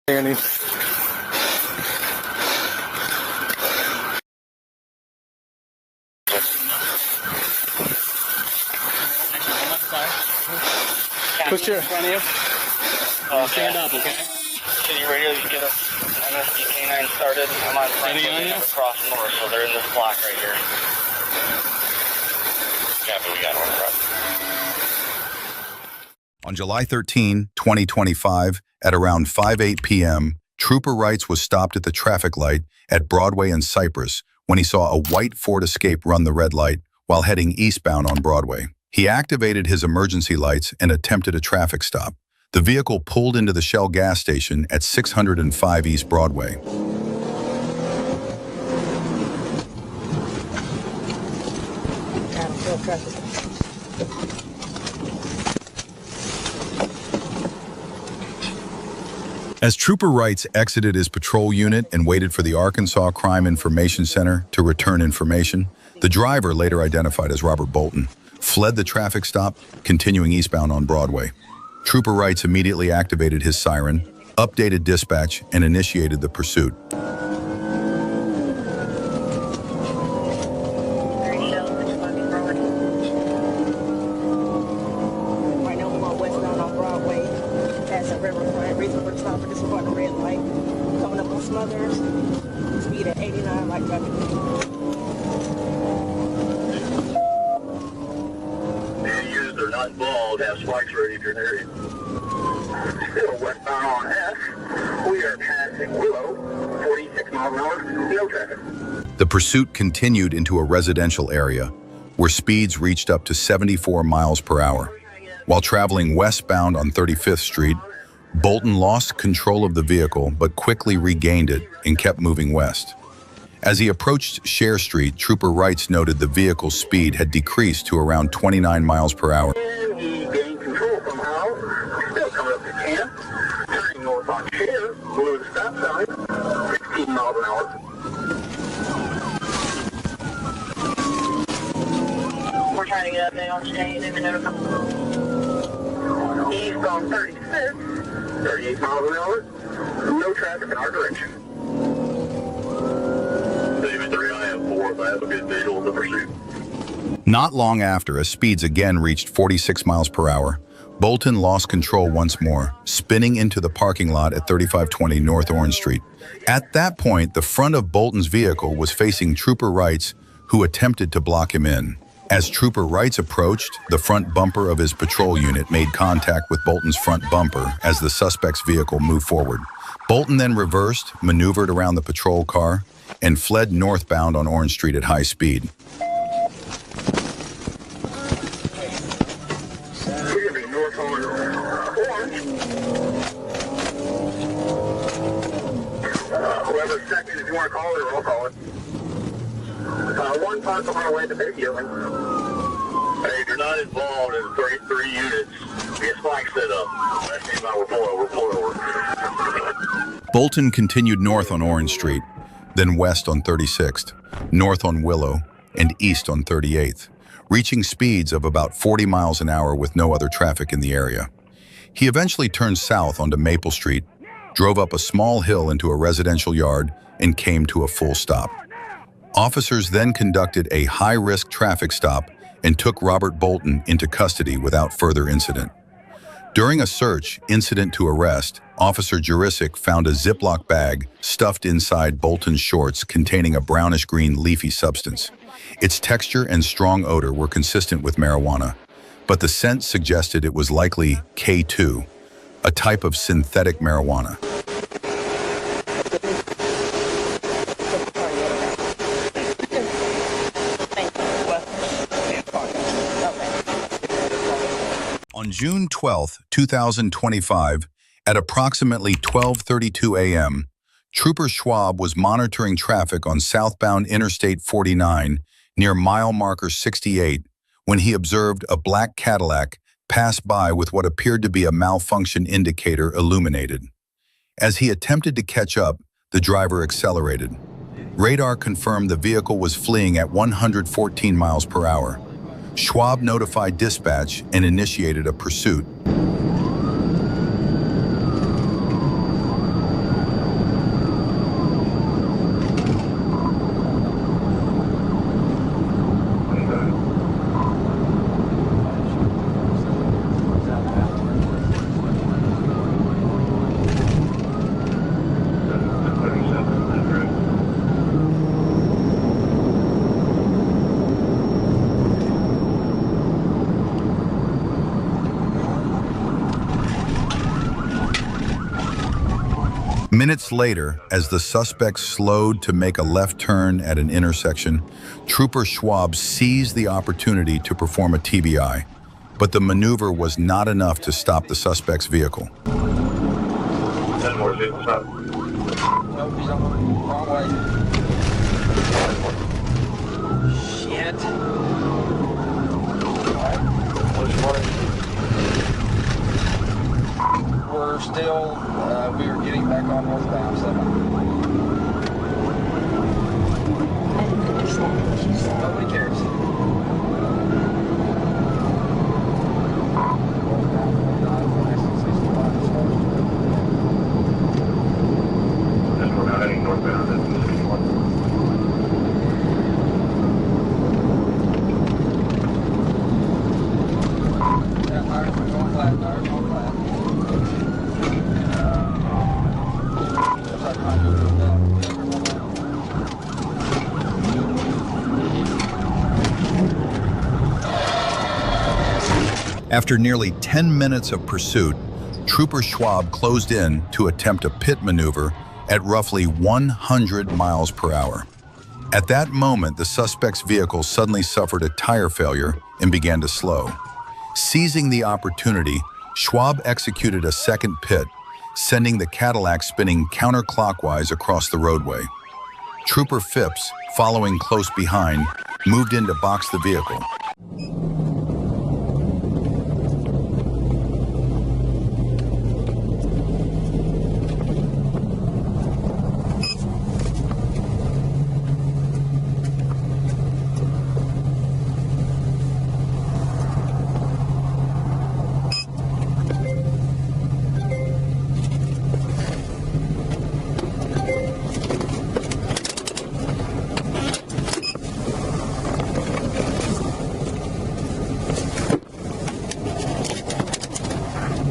Speaker 18: Standing. Push your front of you. Stand up, okay?
Speaker 5: City radio, you get a MSD K9 started. I'm on Franklin across north, so they're in this block right here. Copy, we got one front.
Speaker 1: On July 13, 2025, at around 5:08 p.m., Trooper Wrights was stopped at the traffic light at Broadway and Cypress when he saw a white Ford Escape run the red light while heading eastbound on Broadway. He activated his emergency lights and attempted a traffic stop. The vehicle pulled into the Shell gas station at 605 East Broadway. As Trooper Wrights exited his patrol unit and waited for the Arkansas Crime Information Center to return information, the driver, later identified as Robert Bolton, fled the traffic stop, continuing eastbound on Broadway. Trooper Wrights immediately activated his siren, updated dispatch, and initiated the pursuit.
Speaker 13: Right now we're going westbound on Broadway, passing Riverfront. Reason we're stopping is we're on the red light. Coming up on Smothers, speed at 89, like traffic.
Speaker 10: Users are not involved. Have spikes ready if you're near you. Still westbound on S. We are passing Willow, 46 miles an hour, no traffic.
Speaker 1: The pursuit continued into a residential area, where speeds reached up to 74 miles per hour. While traveling westbound on 35th Street, Bolton lost control of the vehicle but quickly regained it and kept moving west. As he approached Share Street, Trooper Wrights noted the vehicle's speed had decreased to around 29 miles per hour.
Speaker 10: And he gained control somehow. Still coming up to 10. Turning north on Share, below the stop sign, 16 miles an hour.
Speaker 16: We're trying to get up there on state in minute.
Speaker 10: East on 36, 38 miles an hour. No traffic in our direction. David 3, I have 4. If I have a good visual of the pursuit.
Speaker 1: Not long after, as speeds again reached 46 miles per hour, Bolton lost control once more, spinning into the parking lot at 3520 North Orange Street. At that point, the front of Bolton's vehicle was facing Trooper Wrights, who attempted to block him in. As Trooper Wrights approached, the front bumper of his patrol unit made contact with Bolton's front bumper as the suspect's vehicle moved forward. Bolton then reversed, maneuvered around the patrol car, and fled northbound on Orange Street at high speed.
Speaker 10: We're going to be north on Orange. Whoever's second, if you want to call it, or I'll call it. One parked on our way to Big Healing. Hey, if you're not involved in 33 units, get spike set up. That means we're pulling over.
Speaker 1: Bolton continued north on Orange Street, then west on 36th, north on Willow, and east on 38th, reaching speeds of about 40 miles an hour with no other traffic in the area. He eventually turned south onto Maple Street, drove up a small hill into a residential yard, and came to a full stop. Officers then conducted a high-risk traffic stop and took Robert Bolton into custody without further incident. During a search incident to arrest, Officer Jurisic found a Ziploc bag stuffed inside Bolton's shorts containing a brownish-green leafy substance. Its texture and strong odor were consistent with marijuana, but the scent suggested it was likely K2, a type of synthetic marijuana. On June 12, 2025, at approximately 12:32 a.m., Trooper Schwab was monitoring traffic on southbound Interstate 49 near mile marker 68 when he observed a black Cadillac pass by with what appeared to be a malfunction indicator illuminated. As he attempted to catch up, the driver accelerated. Radar confirmed the vehicle was fleeing at 114 miles per hour. Schwab notified dispatch and initiated a pursuit. Minutes later, as the suspect slowed to make a left turn at an intersection, Trooper Schwab seized the opportunity to perform a TBI, but the maneuver was not enough to stop the suspect's vehicle.
Speaker 8: Shit. We're still, we are getting back on northbound 7.
Speaker 13: I didn't understand what you said.
Speaker 8: Nobody cares.
Speaker 10: We're not heading northbound at 61.
Speaker 1: After nearly 10 minutes of pursuit, Trooper Schwab closed in to attempt a pit maneuver at roughly 100 miles per hour. At that moment, the suspect's vehicle suddenly suffered a tire failure and began to slow. Seizing the opportunity, Schwab executed a second pit, sending the Cadillac spinning counterclockwise across the roadway. Trooper Phipps, following close behind, moved in to box the vehicle.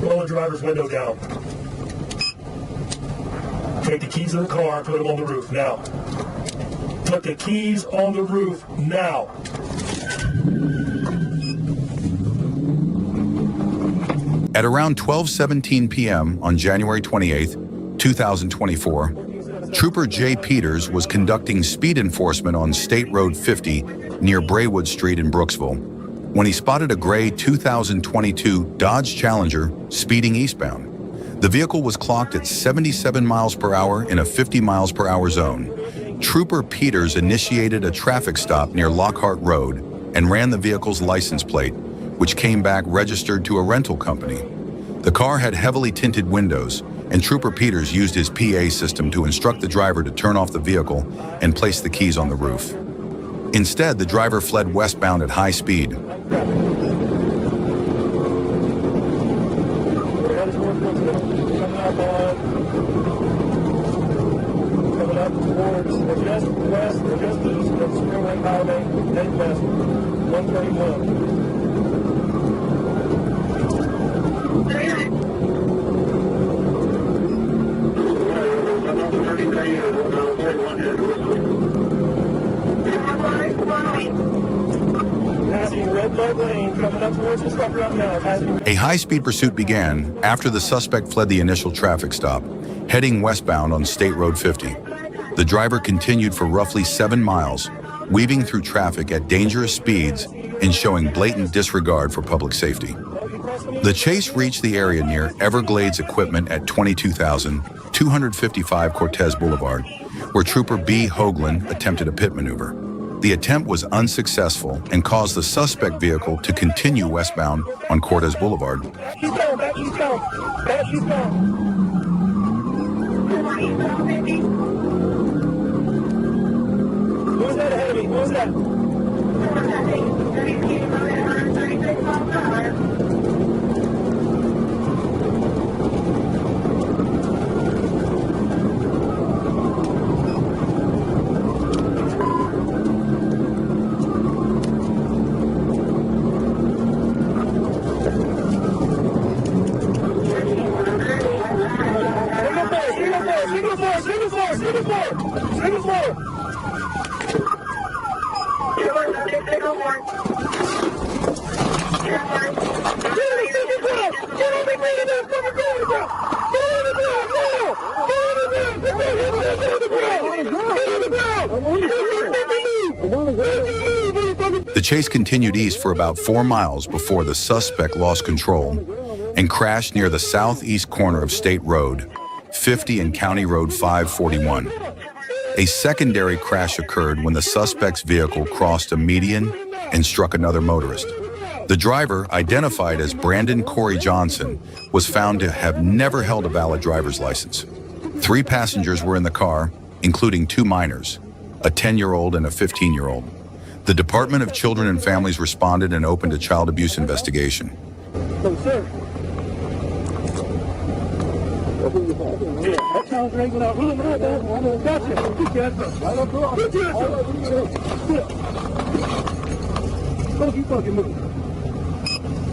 Speaker 19: Roll the driver's window down. Take the keys of the car, put them on the roof, now. Put the keys on the roof, now.
Speaker 1: At around 12:17 p.m. on January 28, 2024, Trooper Jay Peters was conducting speed enforcement on State Road 50 near Braywood Street in Brooksville when he spotted a gray 2022 Dodge Challenger speeding eastbound. The vehicle was clocked at 77 miles per hour in a 50 miles per hour zone. Trooper Peters initiated a traffic stop near Lockhart Road and ran the vehicle's license plate, which came back registered to a rental company. The car had heavily tinted windows, and Trooper Peters used his PA system to instruct the driver to turn off the vehicle and place the keys on the roof. Instead, the driver fled westbound at high speed.
Speaker 19: Coming up towards just west or just east of Spearway Highway, head west, 131. Passing Red Mud Lane, coming up towards the stop right now.
Speaker 1: A high-speed pursuit began after the suspect fled the initial traffic stop, heading westbound on State Road 50. The driver continued for roughly 7 miles, weaving through traffic at dangerous speeds and showing blatant disregard for public safety. The chase reached the area near Everglades Equipment at 22,255 Cortez Boulevard, where Trooper B. Hoagland attempted a pit maneuver. The attempt was unsuccessful and caused the suspect vehicle to continue westbound on Cortez Boulevard.
Speaker 19: Back eastbound.
Speaker 9: Who's that ahead of me? Who's that?
Speaker 1: The chase continued east for about 4 miles before the suspect lost control and crashed near the southeast corner of State Road 50 and County Road 541. A secondary crash occurred when the suspect's vehicle crossed a median and struck another motorist. The driver, identified as Brandon Corey Johnson, was found to have never held a valid driver's license. 3 passengers were in the car, including 2 minors, a 10-year-old and a 15-year-old. The Department of Children and Families responded and opened a child abuse investigation.
Speaker 9: So, sir. That sounds great without running right there. Gotcha. Good job. Good job. Don't you fucking move.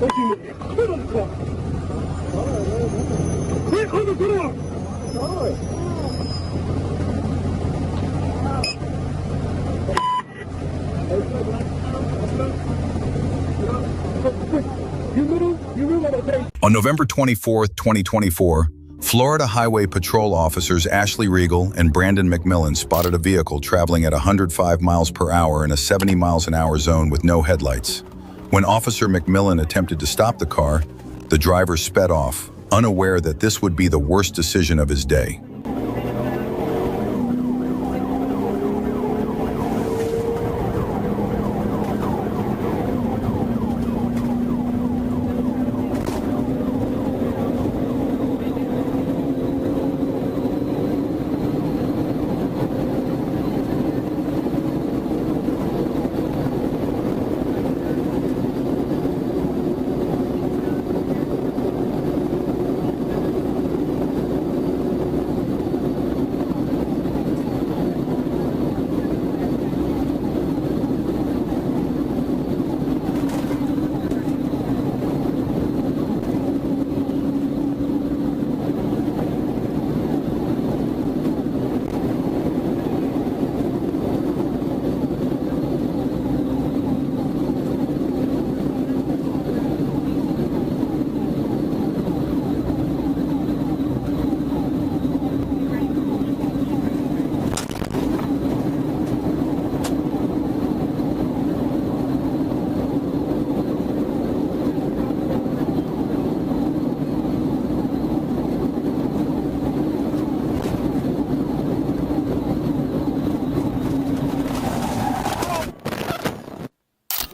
Speaker 9: Don't you move. Put on the clock. Quick, on the door. All right.
Speaker 1: On November 24, 2024, Florida Highway Patrol officers Ashley Regal and Brandon McMillan spotted a vehicle traveling at 105 miles per hour in a 70 miles an hour zone with no headlights. When Officer McMillan attempted to stop the car, the driver sped off, unaware that this would be the worst decision of his day.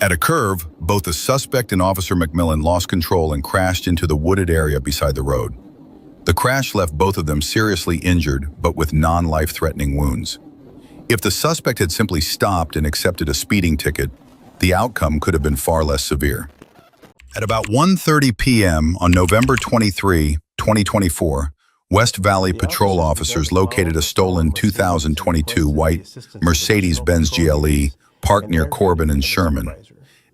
Speaker 1: At a curve, both the suspect and Officer McMillan lost control and crashed into the wooded area beside the road. The crash left both of them seriously injured, but with non-life-threatening wounds. If the suspect had simply stopped and accepted a speeding ticket, the outcome could have been far less severe. At about 1:30 p.m. on November 23, 2024, West Valley Patrol officers located a stolen 2022 white Mercedes-Benz GLE parked near Corbin and Sherman.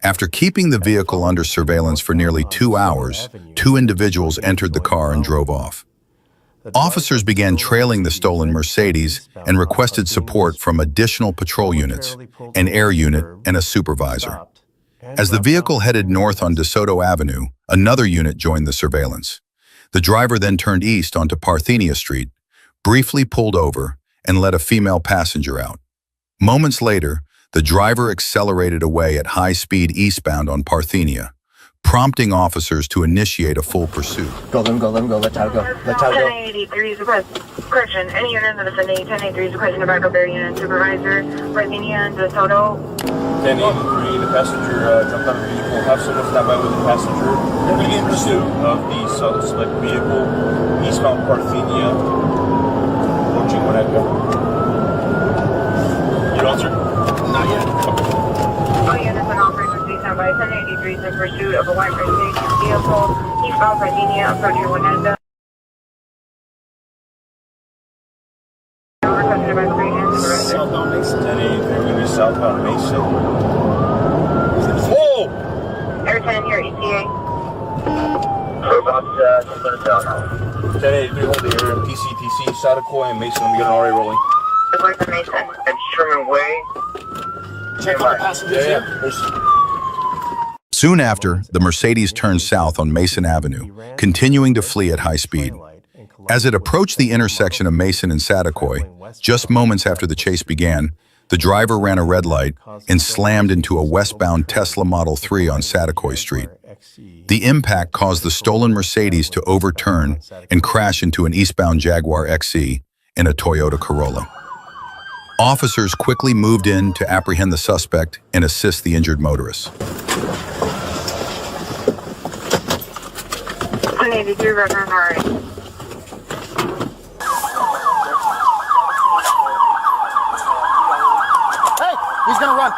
Speaker 1: After keeping the vehicle under surveillance for nearly 2 hours, 2 individuals entered the car and drove off. Officers began trailing the stolen Mercedes and requested support from additional patrol units, an air unit, and a supervisor. As the vehicle headed north on DeSoto Avenue, another unit joined the surveillance. The driver then turned east onto Parthenia Street, briefly pulled over, and let a female passenger out. Moments later, the driver accelerated away at high speed eastbound on Parthenia, prompting officers to initiate a full pursuit.
Speaker 20: Go, let him go, let Todd go. Let Todd go.
Speaker 21: 1083 is request. Correction, any unit in the vicinity, 1083 is requesting a backup air unit supervisor, Parthenia and DeSoto.
Speaker 22: 1083, the passenger jumped out of the vehicle. Have someone stand by with the passenger. We're going to get in pursuit of the suspect vehicle, eastbound Parthenia. approaching Winnetka. You answered? Not yet.
Speaker 21: All units and operators, please stand by 1083 in pursuit of a white Mercedes vehicle. Eastbound Gardenia, approaching Winnetka. Requested by Green and Director.
Speaker 22: Southbound Mesa. 1083, we're going to be southbound Mesa. Whoa!
Speaker 21: Air 10 here, ETA.
Speaker 10: About
Speaker 22: 1083, hold the area. PCTC, Sadakoy, and Mason. I'm getting already rolling.
Speaker 21: Going to Mason.
Speaker 10: and Sherman Way.
Speaker 22: Check all the passengers here.
Speaker 1: Soon after, the Mercedes turned south on Mason Avenue, continuing to flee at high speed. As it approached the intersection of Mason and Sadakoy, just moments after the chase began, the driver ran a red light and slammed into a westbound Tesla Model 3 on Sadakoy Street. The impact caused the stolen Mercedes to overturn and crash into an eastbound Jaguar XE and a Toyota Corolla. Officers quickly moved in to apprehend the suspect and assist the injured motorists.
Speaker 21: 183 Reverend Murray.
Speaker 4: Hey, he's gonna run.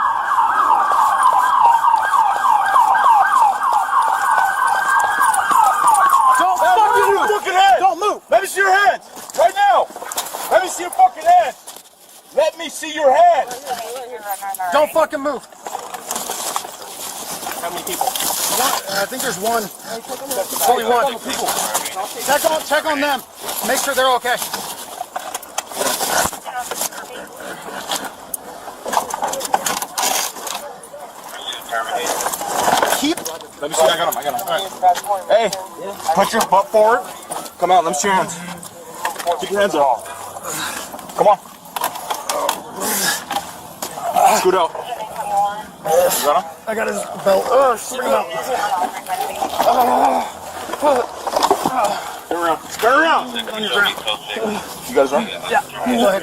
Speaker 22: Don't fucking move! Fucking hands!
Speaker 4: Don't move!
Speaker 22: Let me see your hands! Right now! Let me see your fucking hands! Let me see your hands!
Speaker 4: Don't fucking move.
Speaker 22: How many people?
Speaker 4: I think there's one. Only one. Check on them. Make sure they're okay.
Speaker 22: Let me see, I got him. All right. Hey, put your butt forward. Come out, let me see your hands. Keep your hands up. Come on. Scoot out. You got him?
Speaker 4: I got his belt. Bring him out.
Speaker 22: Turn around. Turn around. On your ground. You guys run?
Speaker 4: Yeah. Go ahead.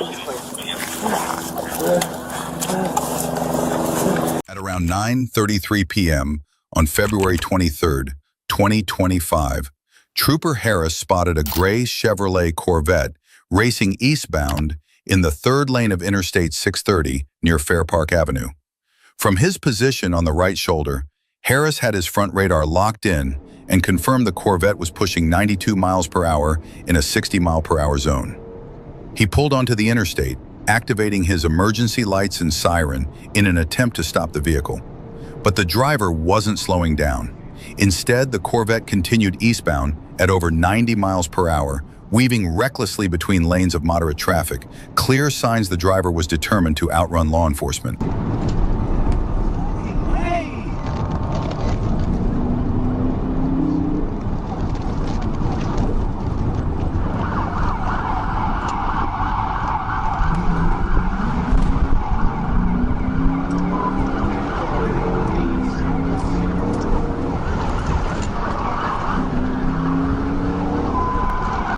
Speaker 1: At around 9:33 p.m. on February 23, 2025, Trooper Harris spotted a gray Chevrolet Corvette racing eastbound in the third lane of Interstate 630 near Fair Park Avenue. From his position on the right shoulder, Harris had his front radar locked in and confirmed the Corvette was pushing 92 miles per hour in a 60-mile-per-hour zone. He pulled onto the interstate, activating his emergency lights and siren in an attempt to stop the vehicle. But the driver wasn't slowing down. Instead, the Corvette continued eastbound at over 90 miles per hour, weaving recklessly between lanes of moderate traffic, clear signs the driver was determined to outrun law enforcement.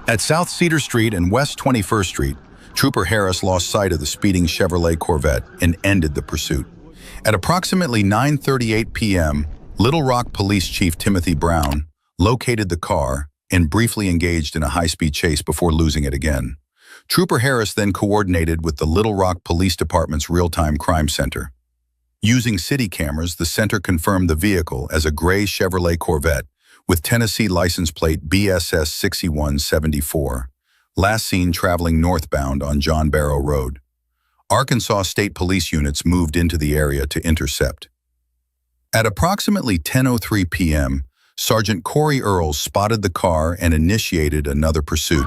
Speaker 1: At South Cedar Street and West 21st Street, Trooper Harris lost sight of the speeding Chevrolet Corvette and ended the pursuit. At approximately 9:38 p.m., Little Rock Police Chief Timothy Brown located the car and briefly engaged in a high-speed chase before losing it again. Trooper Harris then coordinated with the Little Rock Police Department's real-time crime center. Using city cameras, the center confirmed the vehicle as a gray Chevrolet Corvette with Tennessee license plate BSS 6174, last seen traveling northbound on John Barrow Road. Arkansas State Police units moved into the area to intercept. At approximately 10:03 p.m., Sergeant Corey Earls spotted the car and initiated another pursuit.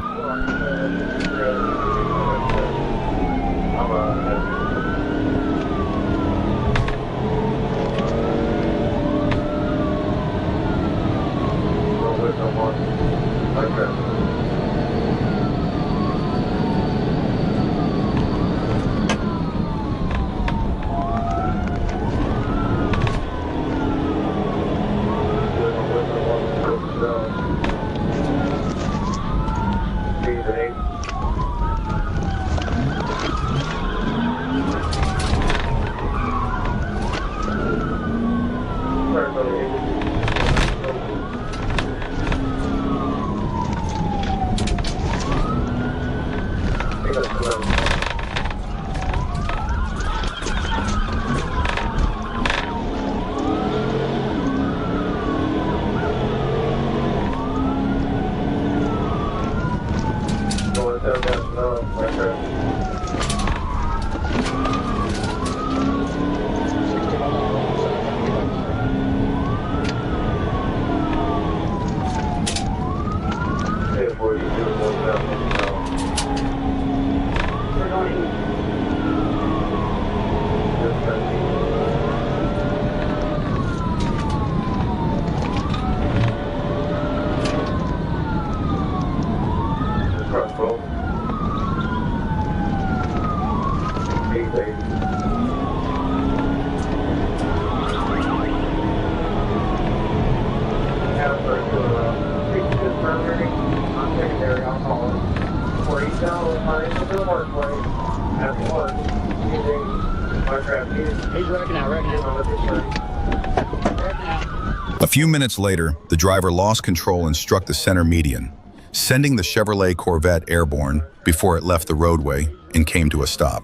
Speaker 1: A few minutes later, the driver lost control and struck the center median, sending the Chevrolet Corvette airborne before it left the roadway and came to a stop.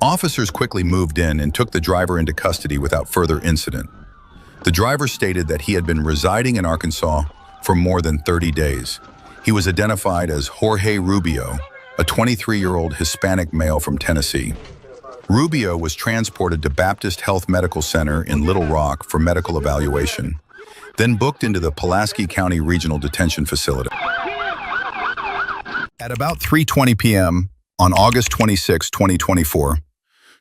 Speaker 1: Officers quickly moved in and took the driver into custody without further incident. The driver stated that he had been residing in Arkansas for more than 30 days. He was identified as Jorge Rubio, a 23-year-old Hispanic male from Tennessee. Rubio was transported to Baptist Health Medical Center in Little Rock for medical evaluation, then booked into the Pulaski County Regional Detention Facility. At about 3:20 p.m. on August 26, 2024,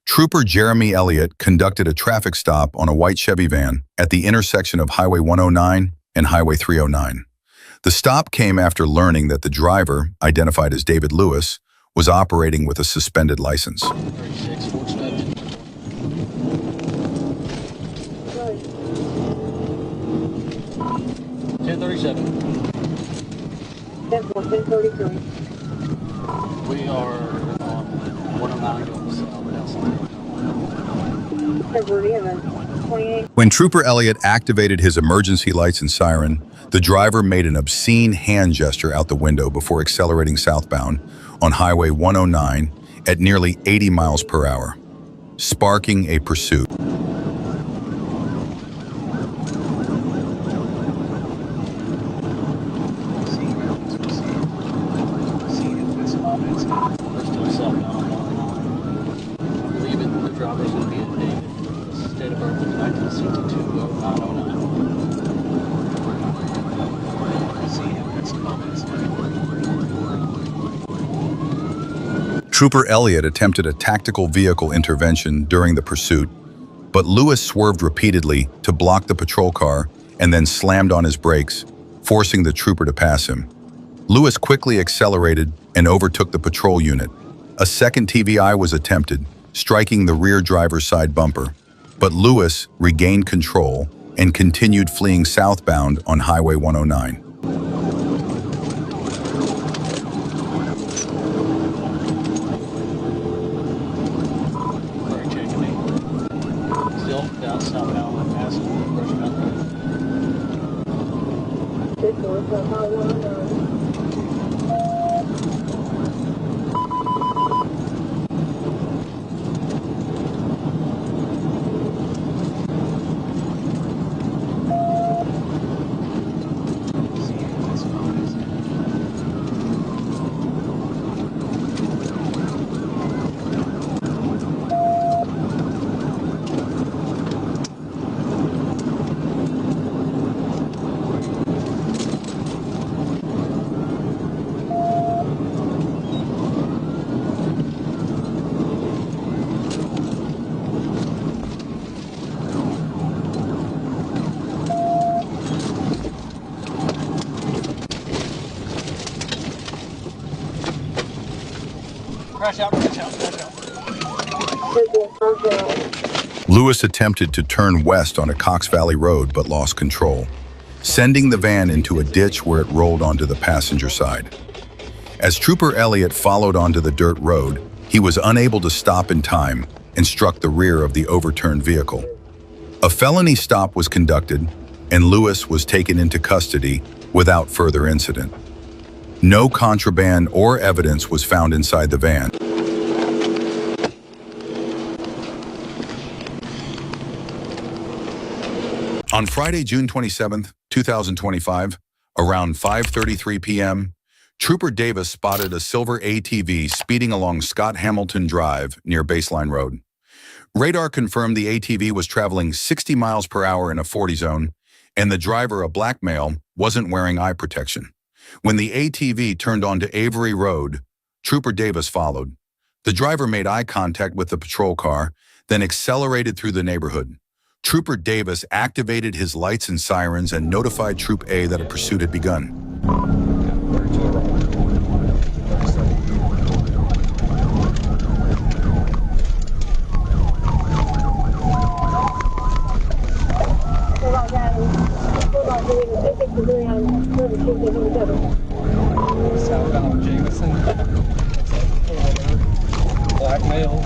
Speaker 1: Trooper Jeremy Elliott conducted a traffic stop on a white Chevy van at the intersection of Highway 109 and Highway 309. The stop came after learning that the driver, identified as David Lewis, was operating with a suspended license.
Speaker 18: 1037.
Speaker 13: 10:33.
Speaker 18: We are on 109 going south.
Speaker 1: When Trooper Elliott activated his emergency lights and siren, the driver made an obscene hand gesture out the window before accelerating southbound on Highway 109 at nearly 80 miles per hour, sparking a pursuit. Trooper Elliott attempted a tactical vehicle intervention during the pursuit, but Lewis swerved repeatedly to block the patrol car and then slammed on his brakes, forcing the trooper to pass him. Lewis quickly accelerated and overtook the patrol unit. A second TVI was attempted, striking the rear driver's side bumper, but Lewis regained control and continued fleeing southbound on Highway 109.
Speaker 18: Crash out.
Speaker 1: Lewis attempted to turn west on a Cox Valley road but lost control, sending the van into a ditch where it rolled onto the passenger side. As Trooper Elliott followed onto the dirt road, he was unable to stop in time and struck the rear of the overturned vehicle. A felony stop was conducted, and Lewis was taken into custody without further incident. No contraband or evidence was found inside the van. On Friday, June 27, 2025, around 5:33 p.m., Trooper Davis spotted a silver ATV speeding along Scott Hamilton Drive near Baseline Road. Radar confirmed the ATV was traveling 60 miles per hour in a 40 zone, and the driver, a black male, wasn't wearing eye protection. When the ATV turned onto Avery Road, Trooper Davis followed. The driver made eye contact with the patrol car, then accelerated through the neighborhood. Trooper Davis activated his lights and sirens and notified Troop A that a pursuit had begun.
Speaker 17: Southbound Jameson. Black male.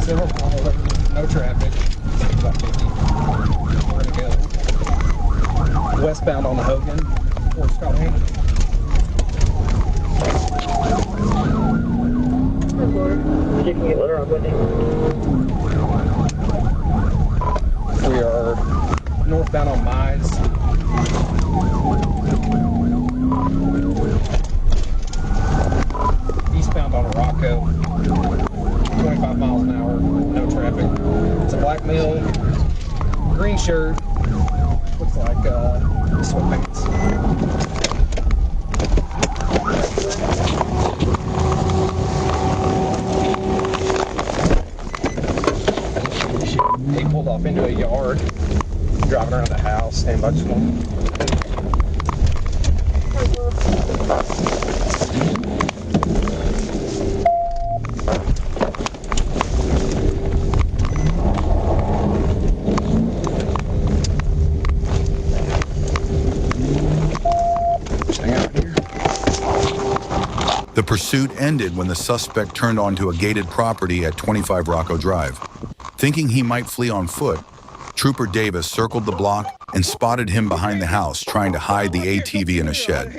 Speaker 17: Silver color. No traffic. About 50. We're gonna go westbound on the Hogan. Or Scott Hamilton. We are northbound on Mize. Eastbound on Rocco. 25 miles an hour, no traffic. It's a black male, green shirt, looks like sweatpants. He pulled off into a yard, driving around the house, stand by just one.
Speaker 1: The pursuit ended when the suspect turned onto a gated property at 25 Rocco Drive. Thinking he might flee on foot, Trooper Davis circled the block and spotted him behind the house, trying to hide the ATV in a shed.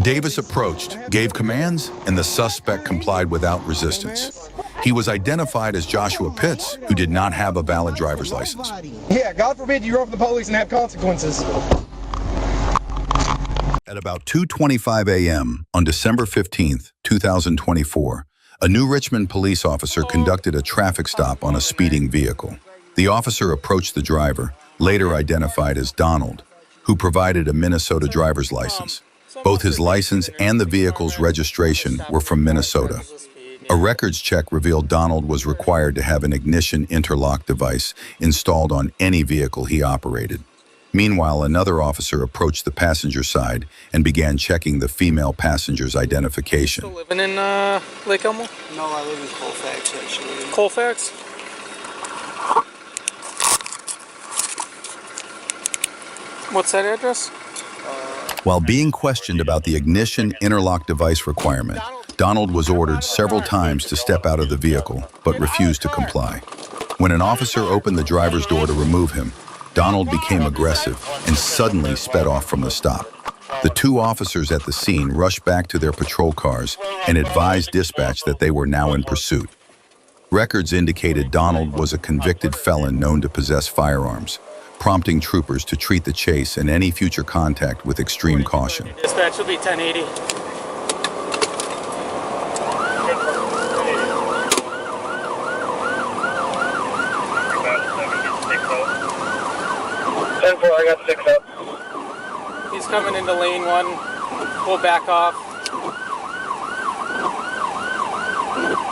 Speaker 1: Davis approached, gave commands, and the suspect complied without resistance. He was identified as Joshua Pitts, who did not have a valid driver's license.
Speaker 17: Yeah, God forbid you run from the police and have consequences.
Speaker 1: At about 2:25 a.m. on December 15th, 2024, a New Richmond police officer conducted a traffic stop on a speeding vehicle. The officer approached the driver, later identified as Donald, who provided a Minnesota driver's license. Both his license and the vehicle's registration were from Minnesota. A records check revealed Donald was required to have an ignition interlock device installed on any vehicle he operated. Meanwhile, another officer approached the passenger side and began checking the female passenger's identification.
Speaker 6: Still living in Lake Elmo?
Speaker 3: No, I live in Colfax, actually.
Speaker 6: Colfax? What's that address?
Speaker 1: While being questioned about the ignition interlock device requirement, Donald was ordered several times to step out of the vehicle, but refused to comply. When an officer opened the driver's door to remove him, Donald became aggressive and suddenly sped off from the stop. The two officers at the scene rushed back to their patrol cars and advised dispatch that they were now in pursuit. Records indicated Donald was a convicted felon known to possess firearms, prompting troopers to treat the chase and any future contact with extreme caution.
Speaker 6: Dispatch will be 1080.
Speaker 21: I got 6 up.
Speaker 6: He's coming into lane 1. We'll back off.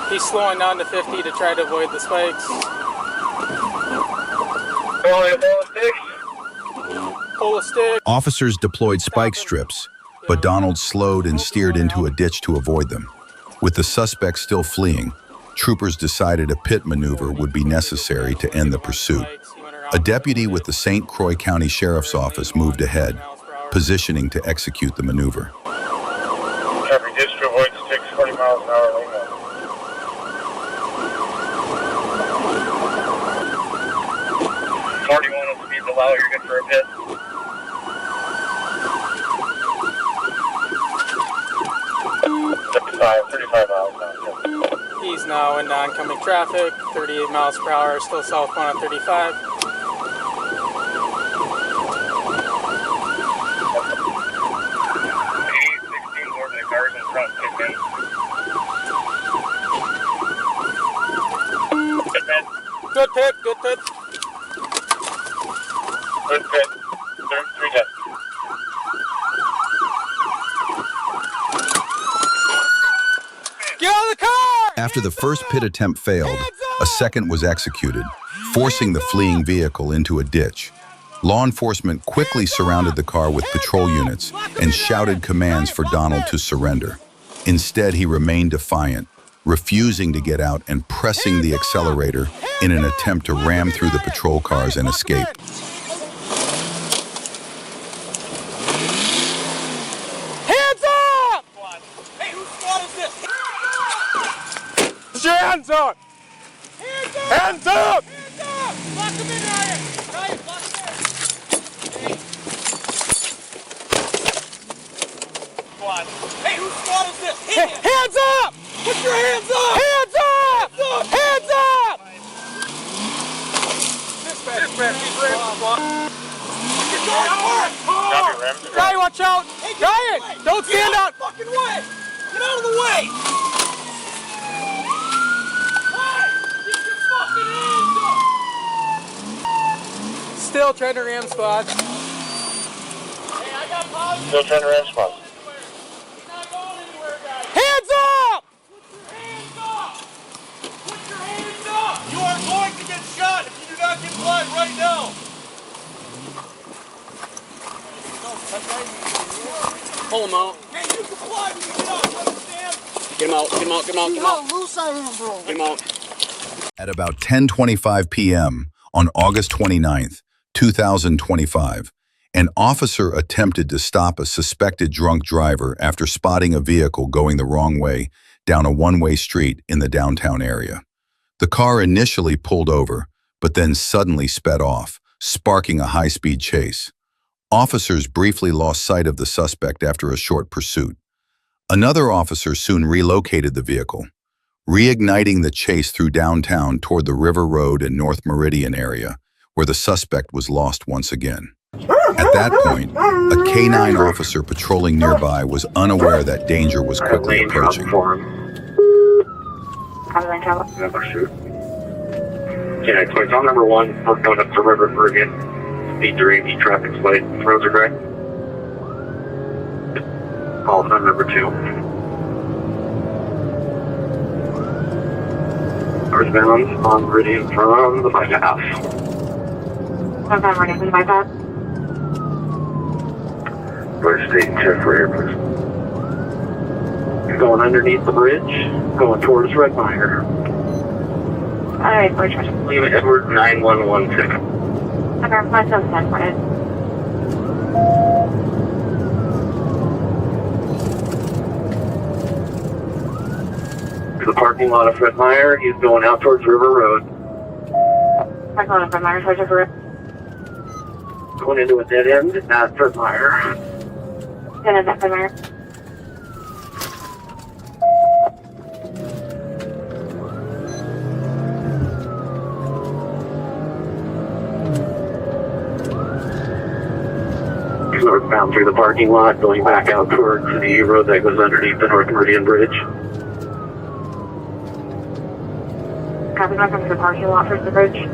Speaker 6: He's slowing down to 50 to try to avoid the spikes. Pull a stick.
Speaker 1: Officers deployed spike strips, but Donald slowed and steered into a ditch to avoid them. With the suspect still fleeing, troopers decided a pit maneuver would be necessary to end the pursuit. A deputy with the St. Croix County Sheriff's Office moved ahead, positioning to execute the maneuver.
Speaker 21: Copy, ditch to avoid sticks, 40 miles an hour lane 1. 41 on speed below, you're good for a pit. $35 miles an hour.
Speaker 6: He's now in oncoming traffic, 38 miles per hour, still southbound on 35. Good pit, good pit.
Speaker 10: Good pit. 3 dead.
Speaker 6: Get out of the car!
Speaker 1: After the first pit attempt failed, a second was executed, forcing the fleeing vehicle into a ditch. Law enforcement quickly surrounded the car with patrol units and shouted commands for Donald to surrender. Instead, he remained defiant, refusing to get out and pressing the accelerator in an attempt to ram through the patrol cars and escape.
Speaker 6: Hands up! Hey, whose squad is this? Put your hands up! Hands up! Hands up! Lock them in, Ryan! Ryan, lock them in! Squad. Hey, whose squad is this? Hands up! Put your hands up! Hands up! Hands up! Dispatch, he's rammed. Ryan, watch out! Ryan, don't stand out! Fucking way! Get out of the way! Still trying to ram squad. Hey, I got positive.
Speaker 10: Still trying to ram squad.
Speaker 6: He's not going anywhere, guys. Hands up! Put your hands up! Put your hands up! You are going to get shot if you do not get blood right now. Pull him out. Hey, you comply when you get out, understand? Get him out, get him out, get him out, get him out. Loose on him, bro. Get him out.
Speaker 1: At about 10:25 p.m. on August 29th, 2025, an officer attempted to stop a suspected drunk driver after spotting a vehicle going the wrong way down a one-way street in the downtown area. The car initially pulled over, but then suddenly sped off, sparking a high-speed chase. Officers briefly lost sight of the suspect after a short pursuit. Another officer soon relocated the vehicle, reigniting the chase through downtown toward the River Road and North Meridian area, where the suspect was lost once again. At that point, a K-9 officer patrolling nearby was unaware that danger was quickly approaching.
Speaker 10: Yeah, click on number 1. We're going up the river for again. Speed to read traffic light. Roads are gray. Call on number 2. Northbound on Meridian from the bypass.
Speaker 21: Northbound Meridian from the bypass.
Speaker 10: North State and check for here, please. You're going underneath the bridge, going towards Red Miner.
Speaker 21: Alright, bridge.
Speaker 10: Leave it Edward 9116.
Speaker 21: Okay, 577 for it.
Speaker 10: To the parking lot of Fred Meyer, he's going out towards River Road.
Speaker 21: Parking lot of Fred Meyer, towards River Road.
Speaker 10: Going into a dead end at Fred Meyer.
Speaker 21: Dead end at Fred Meyer.
Speaker 10: Northbound through the parking lot, going back out towards the road that goes underneath the North Meridian Bridge.
Speaker 21: Copy, back into the parking lot towards the bridge.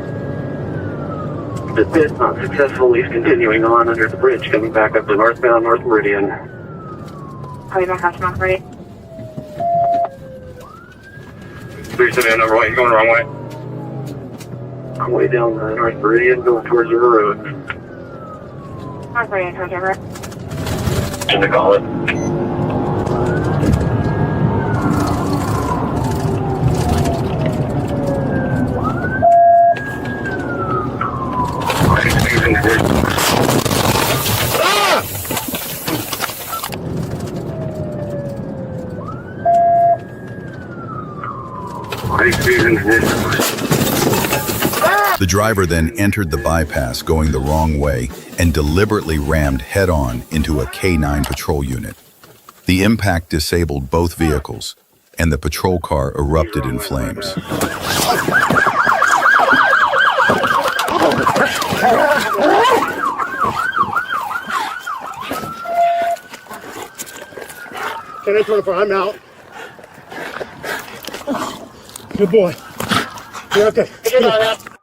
Speaker 10: The pit not successful, he's continuing on under the bridge, coming back up to northbound North Meridian.
Speaker 21: Copy, back out to North Meridian.
Speaker 10: 378 number 1, you're going the wrong way. I'm way down the North Meridian, going towards River Road.
Speaker 21: North Meridian, towards River Road.
Speaker 10: Should I call it?
Speaker 1: The driver then entered the bypass going the wrong way and deliberately rammed head-on into a K-9 patrol unit. The impact disabled both vehicles, and the patrol car erupted in flames.
Speaker 14: 10-24, I'm out. Good boy. You're okay.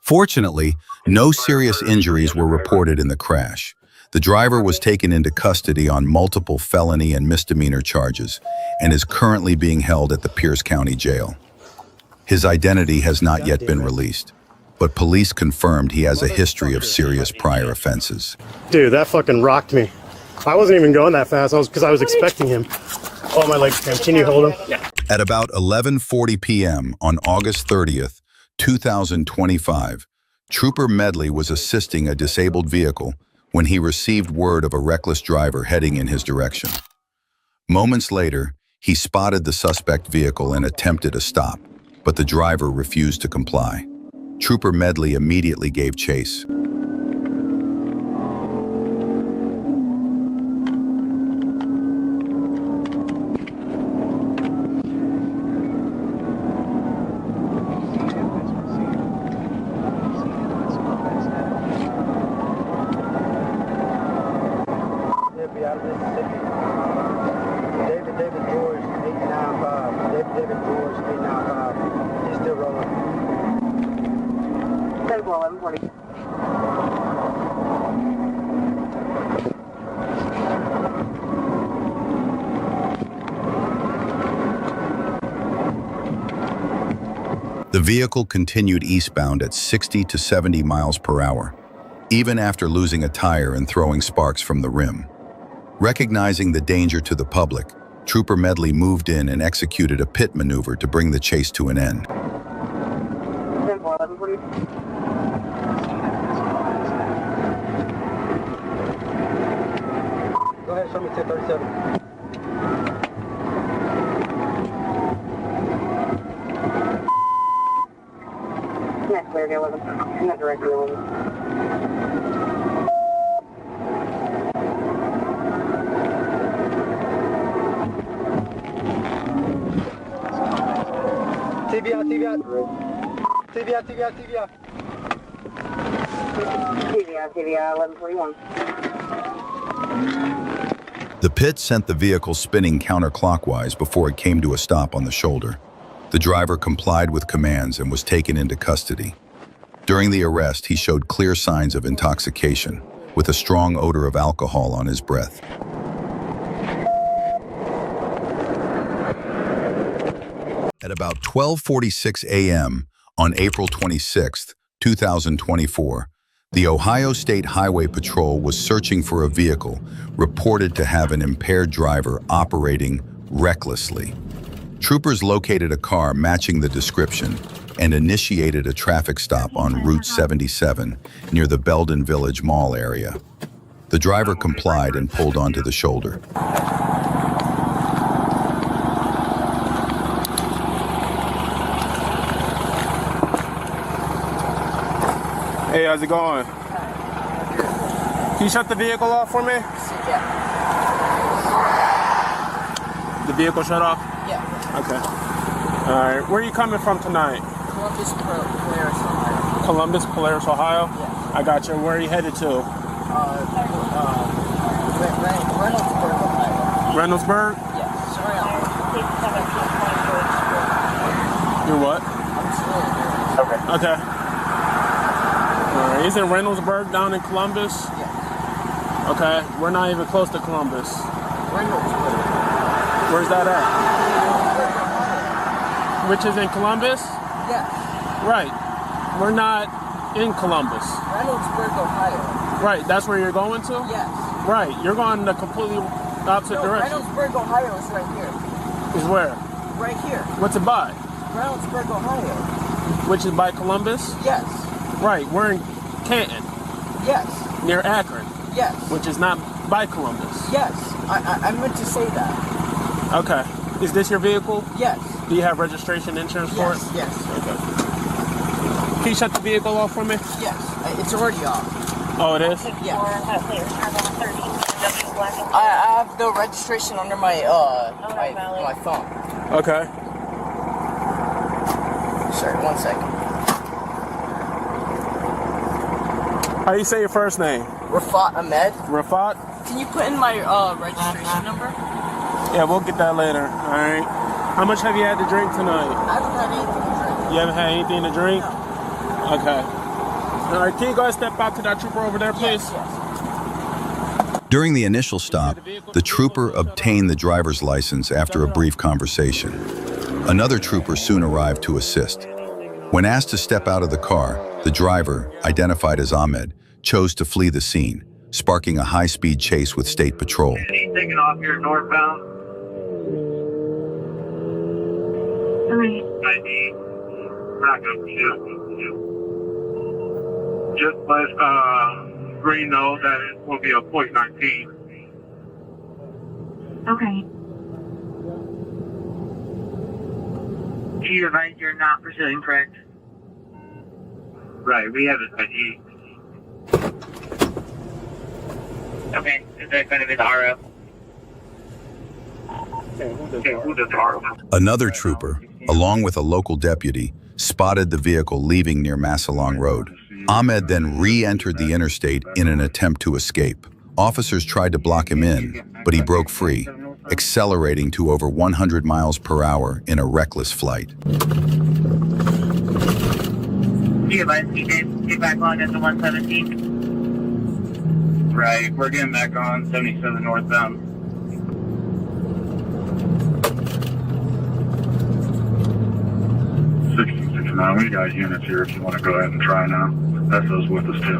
Speaker 1: Fortunately, no serious injuries were reported in the crash. The driver was taken into custody on multiple felony and misdemeanor charges and is currently being held at the Pierce County Jail. His identity has not yet been released, but police confirmed he has a history of serious prior offenses.
Speaker 14: Dude, that fucking rocked me. I wasn't even going that fast. Because I was expecting him. Oh, my legs cramp. Can you hold him? Yeah.
Speaker 1: At about 11:40 p.m. on August 30th, 2025, Trooper Medley was assisting a disabled vehicle when he received word of a reckless driver heading in his direction. Moments later, he spotted the suspect vehicle and attempted a stop, but the driver refused to comply. Trooper Medley immediately gave chase. The vehicle continued eastbound at 60 to 70 miles per hour, even after losing a tire and throwing sparks from the rim. Recognizing the danger to the public, Trooper Medley moved in and executed a pit maneuver to bring the chase to an end.
Speaker 7: Go ahead, show me 1037.
Speaker 21: Next clear, 11. Not direct 11.
Speaker 7: TV out, TV out. TV out, TV out, TV out.
Speaker 21: TV out, 1141.
Speaker 1: The pit sent the vehicle spinning counterclockwise before it came to a stop on the shoulder. The driver complied with commands and was taken into custody. During the arrest, he showed clear signs of intoxication, with a strong odor of alcohol on his breath. At about 12:46 a.m. on April 26, 2024, the Ohio State Highway Patrol was searching for a vehicle reported to have an impaired driver operating recklessly. Troopers located a car matching the description and initiated a traffic stop on Route 77 near the Belden Village Mall area. The driver complied and pulled onto the shoulder.
Speaker 22: Hey, how's it going? Can you shut the vehicle off for me?
Speaker 7: Yeah.
Speaker 22: The vehicle shut off?
Speaker 7: Yeah.
Speaker 22: Okay. All right. Where are you coming from tonight?
Speaker 7: Columbus, Polaris, Ohio.
Speaker 22: Columbus, Polaris, Ohio?
Speaker 7: Yeah.
Speaker 22: I got you. Where are you headed to?
Speaker 7: Reynoldsburg, Ohio.
Speaker 22: Reynoldsburg?
Speaker 7: Yeah. Sorry,
Speaker 22: You're what?
Speaker 7: I'm still here.
Speaker 22: Okay. All right. Isn't Reynoldsburg down in Columbus?
Speaker 7: Yeah.
Speaker 22: Okay. We're not even close to Columbus.
Speaker 7: Reynoldsburg.
Speaker 22: Where's that at? Which is in Columbus?
Speaker 7: Yes.
Speaker 22: Right. We're not in Columbus.
Speaker 7: Reynoldsburg, Ohio.
Speaker 22: Right. That's where you're going to?
Speaker 7: Yes.
Speaker 22: Right. You're going in the completely opposite direction.
Speaker 7: Reynoldsburg, Ohio is right here.
Speaker 22: Is where?
Speaker 7: Right here.
Speaker 22: What's it by?
Speaker 7: Reynoldsburg, Ohio.
Speaker 22: Which is by Columbus?
Speaker 7: Yes.
Speaker 22: Right. We're in Canton.
Speaker 7: Yes.
Speaker 22: Near Akron.
Speaker 7: Yes.
Speaker 22: Which is not by Columbus.
Speaker 7: Yes. I meant to say that.
Speaker 22: Okay. Is this your vehicle?
Speaker 7: Yes.
Speaker 22: Do you have registration insurance for it?
Speaker 7: Yes.
Speaker 22: Okay. Can you shut the vehicle off for me?
Speaker 7: Yes. It's already off.
Speaker 22: Oh, it is?
Speaker 7: Yeah. I have the registration under my my phone.
Speaker 22: Okay.
Speaker 7: Sorry, 1 second.
Speaker 22: How do you say your first name?
Speaker 7: Rafat Ahmed.
Speaker 22: Rafat?
Speaker 7: Can you put in my registration number?
Speaker 6: Yeah, we'll get that later. All right. How much have you had to drink tonight?
Speaker 7: I haven't had anything to drink.
Speaker 6: You haven't had anything to drink? Okay. All right, can you guys step out to that trooper over there, please?
Speaker 7: Yes.
Speaker 1: During the initial stop, the trooper obtained the driver's license after a brief conversation. Another trooper soon arrived to assist. When asked to step out of the car, the driver, identified as Ahmed, chose to flee the scene, sparking a high-speed chase with state patrol.
Speaker 10: He's taking off here northbound. ID. Not gonna shoot. Just let Green know that it will be a .19.
Speaker 21: Okay. You advise you're not pursuing, correct?
Speaker 10: Right, we have his ID.
Speaker 21: Okay, is that going to be the RO?
Speaker 10: Okay, who does RO?
Speaker 1: Another trooper, along with a local deputy, spotted the vehicle leaving near Massillon Road. Ahmed then re-entered the interstate in an attempt to escape. Officers tried to block him in, but he broke free, accelerating to over 100 miles per hour in a reckless flight.
Speaker 21: You advise you get back on at the 117?
Speaker 10: Right, we're getting back on 77 northbound. We got units here if you want to go ahead and try now. That's those with us too.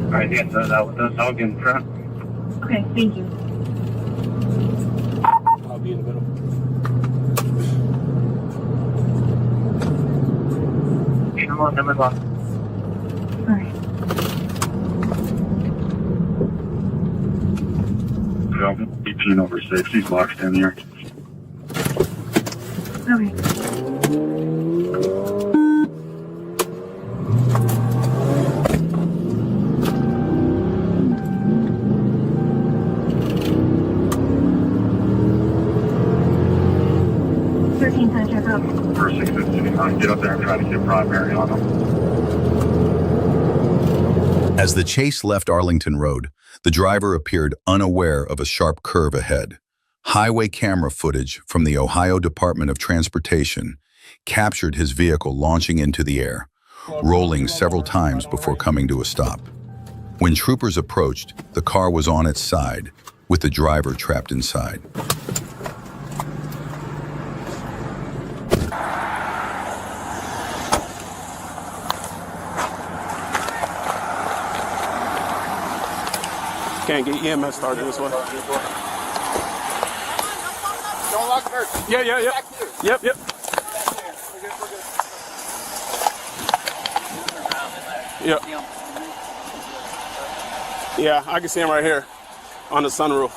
Speaker 10: Alright, get those out with us. I'll get in front.
Speaker 21: Okay, thank you.
Speaker 6: I'll be in the middle.
Speaker 21: Number block. Alright.
Speaker 10: Calvin, 18 over 6. He's locked in here.
Speaker 21: Okay.
Speaker 10: First 659, get up there and try to get primary on them.
Speaker 1: As the chase left Arlington Road, the driver appeared unaware of a sharp curve ahead. Highway camera footage from the Ohio Department of Transportation captured his vehicle launching into the air, rolling several times before coming to a stop. When troopers approached, the car was on its side, with the driver trapped inside.
Speaker 6: Can't get EMS started this way.
Speaker 4: Don't lock the first.
Speaker 6: Yeah. Yep. Yep. Yeah, I can see him right here on the sunroof.